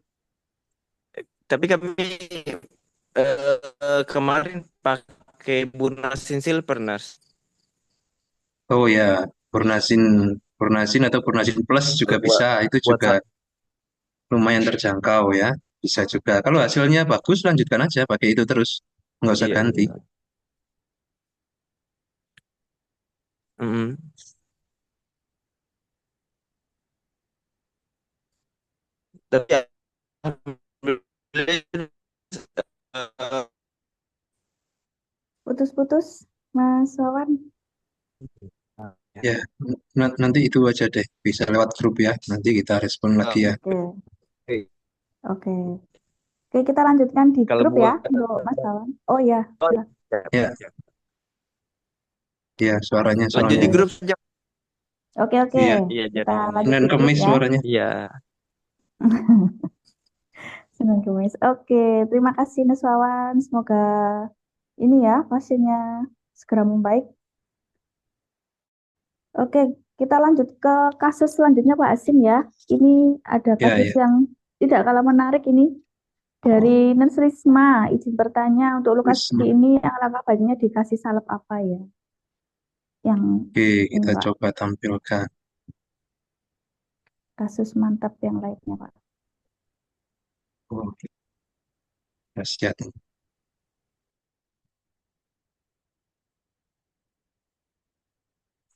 Tapi kami kemarin pakai Burnasin Silver, Nas. Oh ya, Purnasin, Purnasin atau Purnasin Plus juga Buat bisa. Itu buat juga lumayan terjangkau ya. Bisa juga. Kalau hasilnya bagus, lanjutkan aja pakai itu terus. Nggak usah iya, ganti. iya. Mm-mm. Tapi alhamdulillah, eh, Putus-putus, Mas Wawan. Ya, nanti itu aja deh. Bisa lewat grup ya. Nanti kita respon lagi ya. Oke, oke. Oke, kita lanjutkan di kalau grup ya buat untuk Mas Wawan. Oh ya, silakan. Ya, ya suaranya lanjut di soalnya. grup saja. Oke, oke. Iya, Iya, Kita jadi lanjut Senin di grup Kemis ya. suaranya. iya. Senin Kemis. Oke, terima kasih Mas Wawan. Semoga ini ya pasiennya segera membaik. Oke, kita lanjut ke kasus selanjutnya Pak Asim ya. Ini ada Ya, kasus ya. yang tidak kalah menarik ini dari Nens Risma. Izin bertanya untuk luka Risma. kaki ini yang langkah baiknya dikasih salep apa ya? Yang Oke, ini kita Pak, coba tampilkan. kasus mantap yang lainnya Pak. Oh, dahsyat.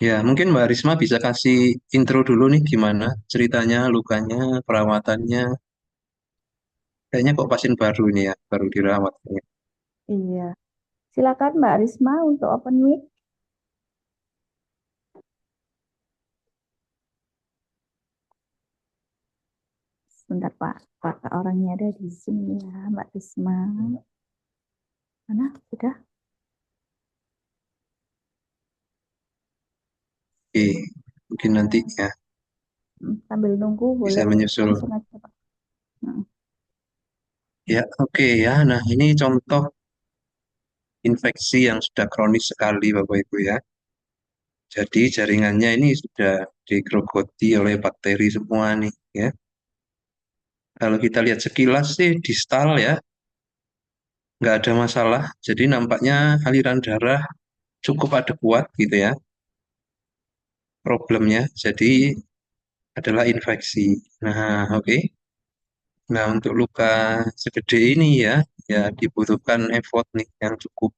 Ya, mungkin Mbak Risma bisa kasih intro dulu nih gimana ceritanya, lukanya, perawatannya. Kayaknya kok pasien baru ini ya, baru dirawat. Iya. Silakan Mbak Risma untuk open mic. Sebentar Pak, apakah orangnya ada di Zoom ya Mbak Risma? Mana? Sudah? Oke, mungkin nanti ya Sambil nunggu bisa boleh menyusul. langsung aja Pak. Hmm. Ya, oke ya. Nah, ini contoh infeksi yang sudah kronis sekali Bapak Ibu ya. Jadi jaringannya ini sudah digerogoti oleh bakteri semua nih ya. Kalau kita lihat sekilas sih distal ya, nggak ada masalah. Jadi nampaknya aliran darah cukup adekuat gitu ya. Problemnya jadi adalah infeksi. Nah, oke. Nah, untuk luka segede ini ya, ya dibutuhkan effort nih yang cukup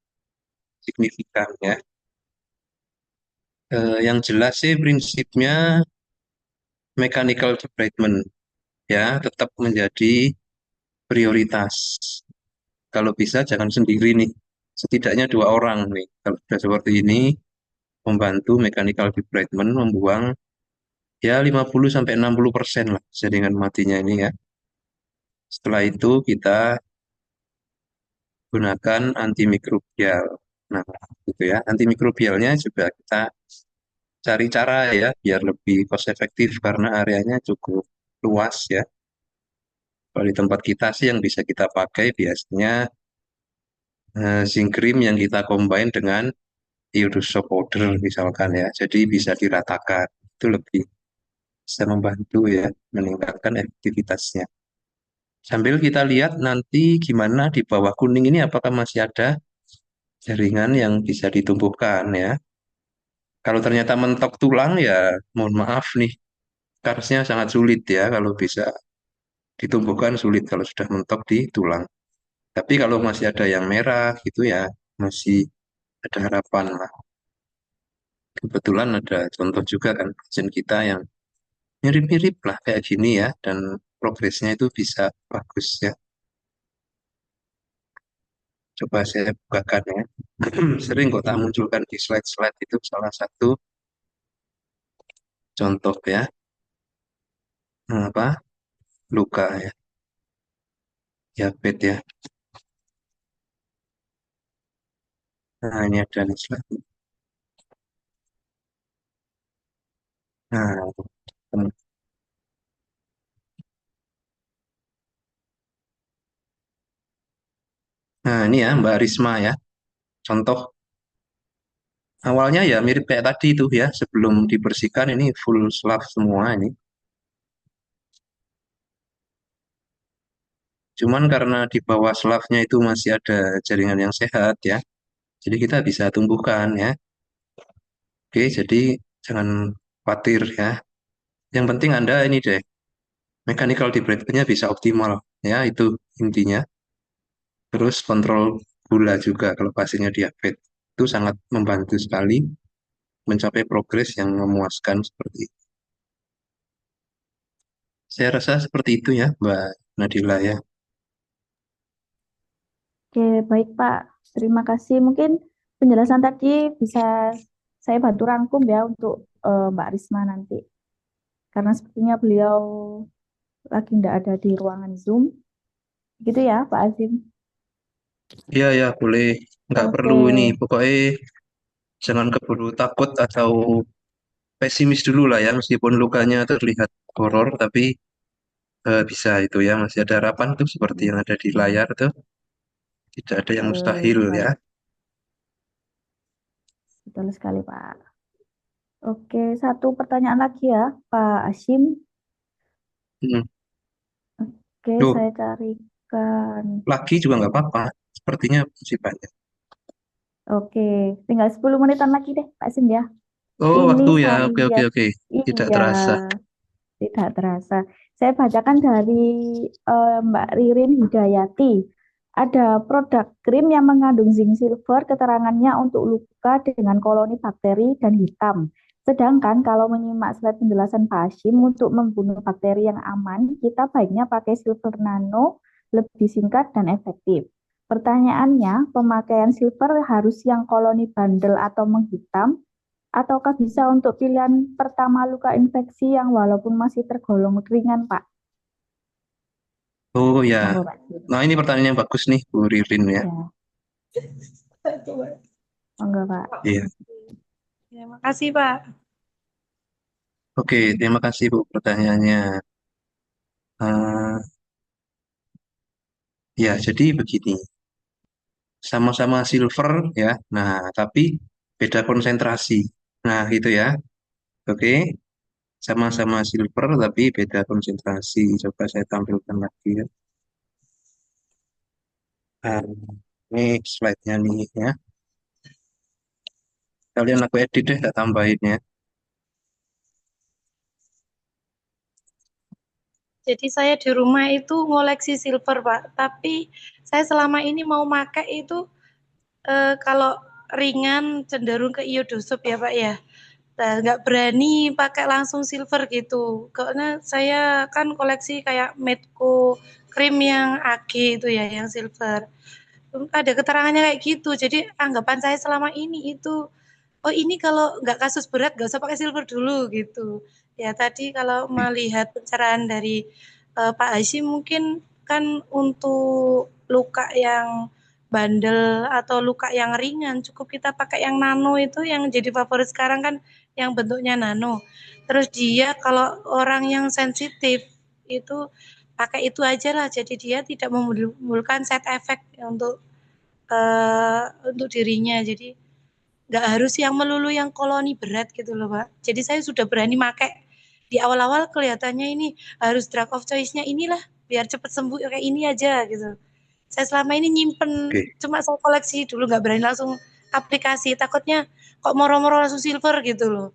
signifikan ya. Yang jelas sih prinsipnya mechanical debridement ya tetap menjadi prioritas. Kalau bisa jangan sendiri nih. Setidaknya 2 orang nih. Kalau sudah seperti ini membantu mechanical debridement membuang ya 50 sampai 60% lah jaringan matinya ini ya. Setelah itu kita gunakan antimikrobial. Nah, gitu ya. Antimikrobialnya juga kita cari cara ya biar lebih cost efektif karena areanya cukup luas ya. Kalau di tempat kita sih yang bisa kita pakai biasanya zinc cream yang kita combine dengan iodoso powder misalkan ya. Jadi bisa diratakan. Itu lebih bisa membantu ya meningkatkan efektivitasnya. Sambil kita lihat nanti gimana di bawah kuning ini apakah masih ada jaringan yang bisa ditumbuhkan ya. Kalau ternyata mentok tulang ya mohon maaf nih, karsnya sangat sulit ya kalau bisa ditumbuhkan sulit kalau sudah mentok di tulang. Tapi kalau masih ada yang merah gitu ya masih ada harapan lah. Kebetulan ada contoh juga kan pasien kita yang mirip-mirip lah kayak gini ya dan progresnya itu bisa bagus ya. Coba saya bukakan ya. Sering kok tak munculkan di slide-slide itu salah satu contoh ya. Apa? Luka ya. Diabetes ya. Nah, ini ada nih slide. Nah, tem- Nah, ini ya Mbak Risma ya. Contoh awalnya ya mirip kayak tadi itu ya, sebelum dibersihkan ini full slav semua ini. Cuman karena di bawah slavnya itu masih ada jaringan yang sehat ya. Jadi kita bisa tumbuhkan ya. Oke, jadi jangan khawatir ya. Yang penting Anda ini deh, mechanical debridement-nya bisa optimal ya, itu intinya. Terus kontrol gula juga kalau pasiennya diabetes. Itu sangat membantu sekali mencapai progres yang memuaskan seperti itu. Saya rasa seperti itu ya, Mbak Nadila ya. Oke, baik Pak. Terima kasih. Mungkin penjelasan tadi bisa saya bantu rangkum ya untuk Mbak Risma nanti. Karena sepertinya beliau lagi tidak ada di ruangan Zoom. Gitu ya, Pak Azim. Iya, ya, boleh. Nggak Oke, perlu ini. Pokoknya jangan keburu takut atau pesimis dulu lah ya. Meskipun lukanya terlihat horor, tapi bisa itu ya. Masih ada harapan tuh seperti yang ada di layar tuh. Tidak ada yang mustahil ya. baik. Betul sekali, Pak. Oke, satu pertanyaan lagi ya, Pak Hashim. Hmm. Oke, Duh, saya carikan. lagi juga nggak apa-apa. Sepertinya masih banyak. Oke, tinggal 10 menitan lagi deh, Pak Hashim ya. Oh, Ini waktu ya. Oke, saya, oke, oke. Tidak iya, terasa. tidak terasa. Saya bacakan dari Mbak Ririn Hidayati. Ada produk krim yang mengandung zinc silver, keterangannya untuk luka dengan koloni bakteri dan hitam. Sedangkan kalau menyimak slide penjelasan Pak Hashim untuk membunuh bakteri yang aman, kita baiknya pakai silver nano, lebih singkat dan efektif. Pertanyaannya, pemakaian silver harus yang koloni bandel atau menghitam, ataukah bisa untuk pilihan pertama luka infeksi yang walaupun masih tergolong ringan, Pak? Oh ya. Monggo, Pak. Nah, ini pertanyaan yang bagus nih, Bu Ririn ya. Ya, monggo, Pak. Iya. Terima kasih, Pak. Oke, terima kasih Bu pertanyaannya. Ya, jadi begini. Sama-sama silver ya. Nah, tapi beda konsentrasi. Nah, gitu ya. Oke, sama-sama silver tapi beda konsentrasi. Coba saya tampilkan lagi ya. Nah, ini slide-nya nih ya. Kalian aku edit deh, tak tambahin ya. Jadi saya di rumah itu ngoleksi silver, Pak. Tapi saya selama ini mau pakai itu kalau ringan cenderung ke iodosup ya, Pak ya. Nah, nggak berani pakai langsung silver gitu. Karena saya kan koleksi kayak Medco krim yang AG itu ya, yang silver. Ada keterangannya kayak gitu. Jadi anggapan saya selama ini itu, oh ini kalau nggak kasus berat nggak usah pakai silver dulu gitu. Ya tadi kalau melihat pencerahan dari Pak Hashim mungkin kan untuk luka yang bandel atau luka yang ringan cukup kita pakai yang nano itu yang jadi favorit sekarang kan yang bentuknya nano. Terus dia kalau orang yang sensitif itu pakai itu aja lah. Jadi dia tidak menimbulkan side effect untuk dirinya. Jadi nggak harus yang melulu yang koloni berat gitu loh Pak. Jadi saya sudah berani pakai di awal-awal kelihatannya ini harus drug of choice-nya inilah biar cepat sembuh kayak ini aja gitu. Saya selama ini nyimpen, Oke, cuma saya koleksi dulu nggak berani langsung aplikasi. Takutnya kok moro-moro langsung silver gitu loh.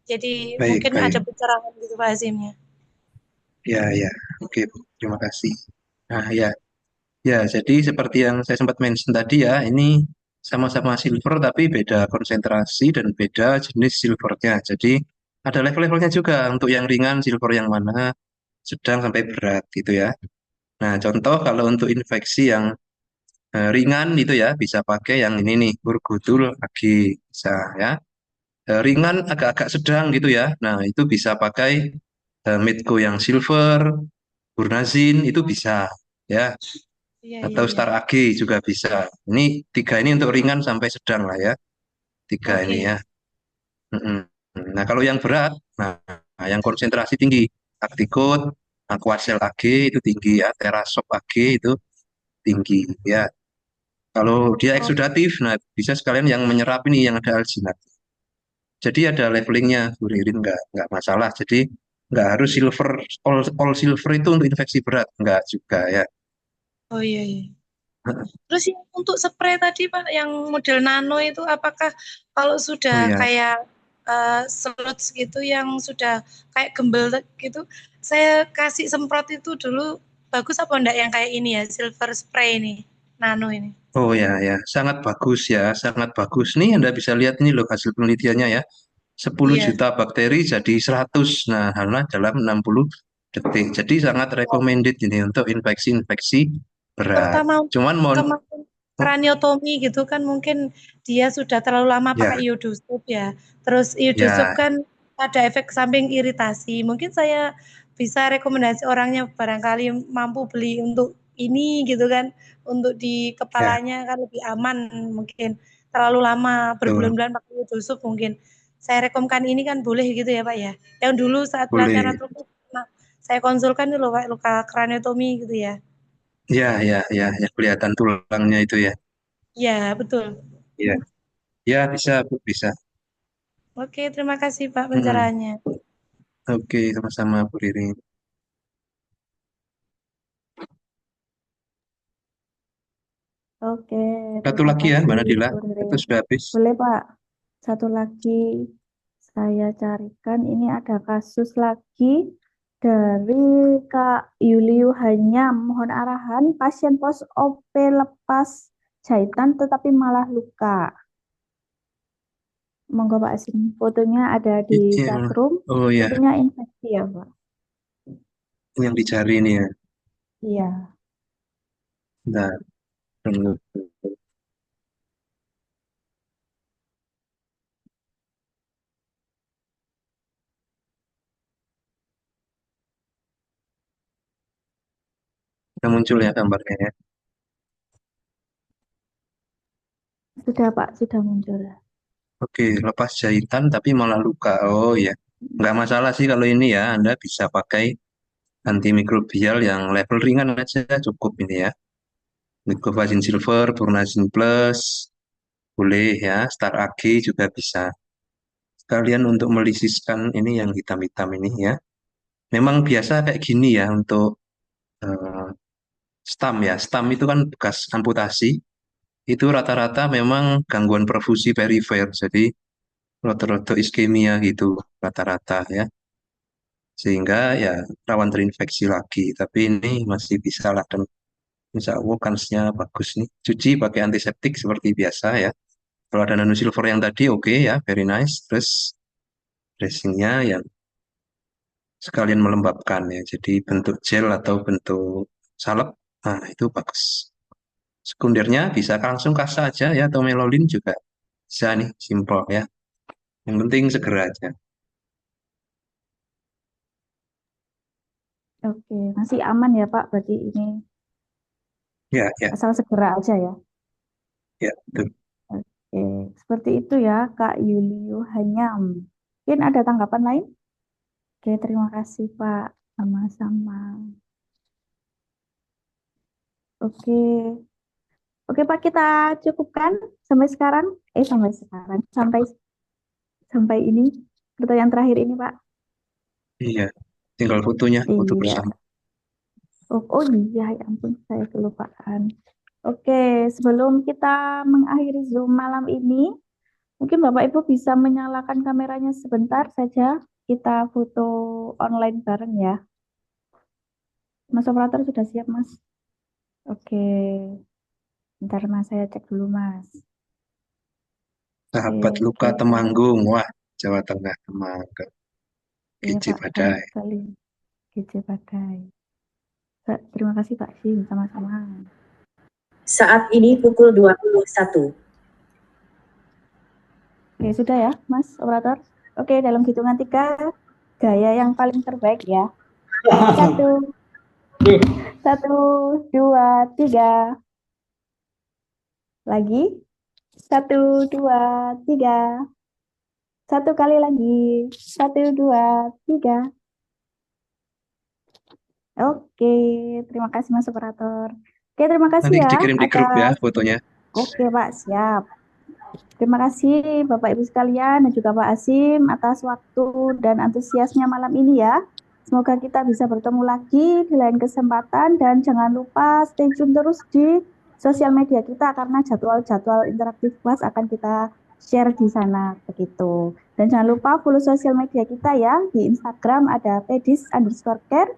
Jadi baik, mungkin baik. ada pencerahan gitu Pak Azimnya. Ya, ya. Oke, Bu. Terima kasih. Nah, ya. Ya, jadi seperti yang saya sempat mention tadi ya, ini sama-sama silver tapi beda konsentrasi dan beda jenis silvernya. Jadi ada level-levelnya juga untuk yang ringan silver yang mana, sedang sampai berat gitu ya. Nah, contoh kalau untuk infeksi yang ringan itu ya bisa pakai yang ini nih, Urgudul AG bisa ya. Ringan agak-agak sedang gitu ya. Nah, itu bisa pakai Medco yang silver, Burnazin itu bisa ya, Iya, iya, atau iya. Star AG juga bisa. Ini tiga ini untuk ringan sampai sedang lah ya, tiga ini Oke. ya. Mm-mm. Nah kalau yang berat, nah yang konsentrasi tinggi, Acticot, Aquacel AG itu tinggi ya, Terasop AG itu tinggi ya. Kalau dia Oh, eksudatif, nah bisa sekalian yang menyerap ini yang ada alginat. Jadi ada levelingnya, Bu Ririn, nggak masalah. Jadi nggak harus silver, all silver itu untuk infeksi berat, nggak juga ya. Oh iya, iya. Terus yang untuk spray tadi Pak, yang model nano itu apakah kalau Oh sudah ya, kayak slots gitu yang sudah kayak gembel gitu, saya kasih semprot itu dulu bagus apa enggak yang kayak ini ya, silver spray ini, nano ini? oh ya, ya, sangat bagus ya, sangat bagus. Nih Anda bisa lihat ini loh hasil penelitiannya ya. 10 Iya. juta bakteri jadi 100. Nah, karena dalam 60 detik. Jadi sangat recommended ini untuk infeksi-infeksi berat. Terutama Cuman mohon, kemarin kraniotomi gitu kan mungkin dia sudah terlalu lama ya, pakai iodoscope ya. Terus iodoscope ya, kan ada efek samping iritasi. Mungkin saya bisa rekomendasi orangnya barangkali mampu beli untuk ini gitu kan. Untuk di ya, kepalanya kan lebih aman mungkin. Terlalu lama betul. berbulan-bulan pakai iodoscope mungkin. Saya rekomkan ini kan boleh gitu ya Pak ya. Yang dulu saat pelatihan Boleh. antropometri saya konsulkan dulu Pak luka kraniotomi gitu ya. Ya, ya, ya, ya, kelihatan tulangnya itu ya. Ya, betul. Ya, ya, bisa, Bu, bisa. Oke, terima kasih Pak Mm-mm. pencerahannya. Oke, sama-sama Bu Ririn. oke, Satu terima lagi ya, Mbak kasih Nadila. Bu Itu Ririn. sudah habis. Boleh Pak, satu lagi saya carikan. Ini ada kasus lagi dari Kak Yuliu Hanyam. Mohon arahan, pasien pos OP lepas jahitan tetapi malah luka. Monggo Pak Asim. Fotonya ada di Iya. chatroom. Oh ya, Sepertinya infeksi ya Pak. yang dicari ini ya. Iya. Nah, tunggu. Sudah muncul ya gambarnya ya. Sudah Pak, sudah muncul. Oke, lepas jahitan tapi malah luka. Oh ya, nggak masalah sih kalau ini ya. Anda bisa pakai antimikrobial yang level ringan aja cukup ini ya. Microbacillin Silver, Purnasin Plus, boleh ya. Star AG juga bisa. Sekalian untuk melisiskan ini yang hitam-hitam ini ya. Memang biasa kayak gini ya untuk eh, stam ya. Stam itu kan bekas amputasi. Itu rata-rata memang gangguan perfusi perifer. Jadi rata-rata iskemia gitu rata-rata ya. Sehingga ya rawan terinfeksi lagi. Tapi ini masih bisa lah dan insya Allah kansnya bagus nih. Cuci pakai antiseptik seperti biasa ya. Kalau ada nanosilver yang tadi oke ya, very nice. Terus dressingnya ya sekalian melembabkan ya. Jadi bentuk gel atau bentuk salep, nah itu bagus. Sekundernya bisa langsung kasa aja ya atau melolin juga bisa nih, simple ya. Yang penting segera aja. Oke, masih aman ya Pak, berarti ini Ya, ya, asal segera aja ya. ya, betul. Oke, seperti itu ya Kak Yuliu Hanyam. Mungkin ada tanggapan lain? Oke, terima kasih Pak. Sama-sama. Oke, oke Pak, kita cukupkan sampai sekarang. Sampai sekarang, sampai ini pertanyaan terakhir ini Pak. Iya, tinggal fotonya, foto Iya. bersama. Oh iya, ya ampun, saya kelupaan. Oke, sebelum kita mengakhiri Zoom malam ini, mungkin Bapak Ibu bisa menyalakan kameranya sebentar saja. Kita foto online bareng ya. Mas operator sudah siap, Mas? Oke, bentar Mas, saya cek dulu, Mas. Sahabat Luka Oke, Temanggung, wah, Jawa Tengah Temanggung. iya Kece Pak, banyak badai. sekali. Kece Badai. Terima kasih Pak Sim, sama-sama. Saat ini pukul 21. Oke, sudah ya, Mas operator? Oke, dalam hitungan 3, gaya yang paling terbaik ya. 1, 1, 2, 3. Lagi. 1, 2, 3. Satu kali lagi. 1, 2, 3. Oke, terima kasih Mas Operator. Oke, terima kasih Nanti ya dikirim di grup ya atas fotonya. Oke, Pak, siap. Terima kasih Bapak Ibu sekalian dan juga Pak Asim atas waktu dan antusiasnya malam ini ya. Semoga kita bisa bertemu lagi di lain kesempatan dan jangan lupa stay tune terus di sosial media kita karena jadwal-jadwal interaktif kelas akan kita share di sana begitu. Dan jangan lupa follow sosial media kita ya. Di Instagram ada pedis_care,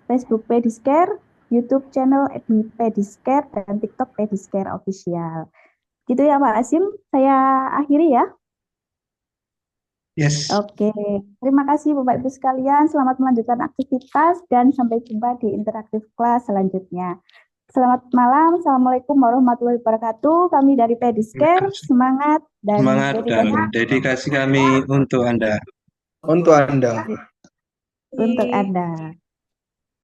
Facebook pediscare, YouTube channel di pediscare dan TikTok pediscare official. Gitu ya Pak Asim, saya akhiri ya. Yes. Oke, terima kasih Bapak Ibu sekalian. Selamat melanjutkan aktivitas dan sampai jumpa di interaktif kelas selanjutnya. Selamat malam, Assalamualaikum warahmatullahi wabarakatuh. Kami dari Pediscare, semangat dan Semangat dan dedikasi kami untuk Anda. Untuk Anda. untuk Anda.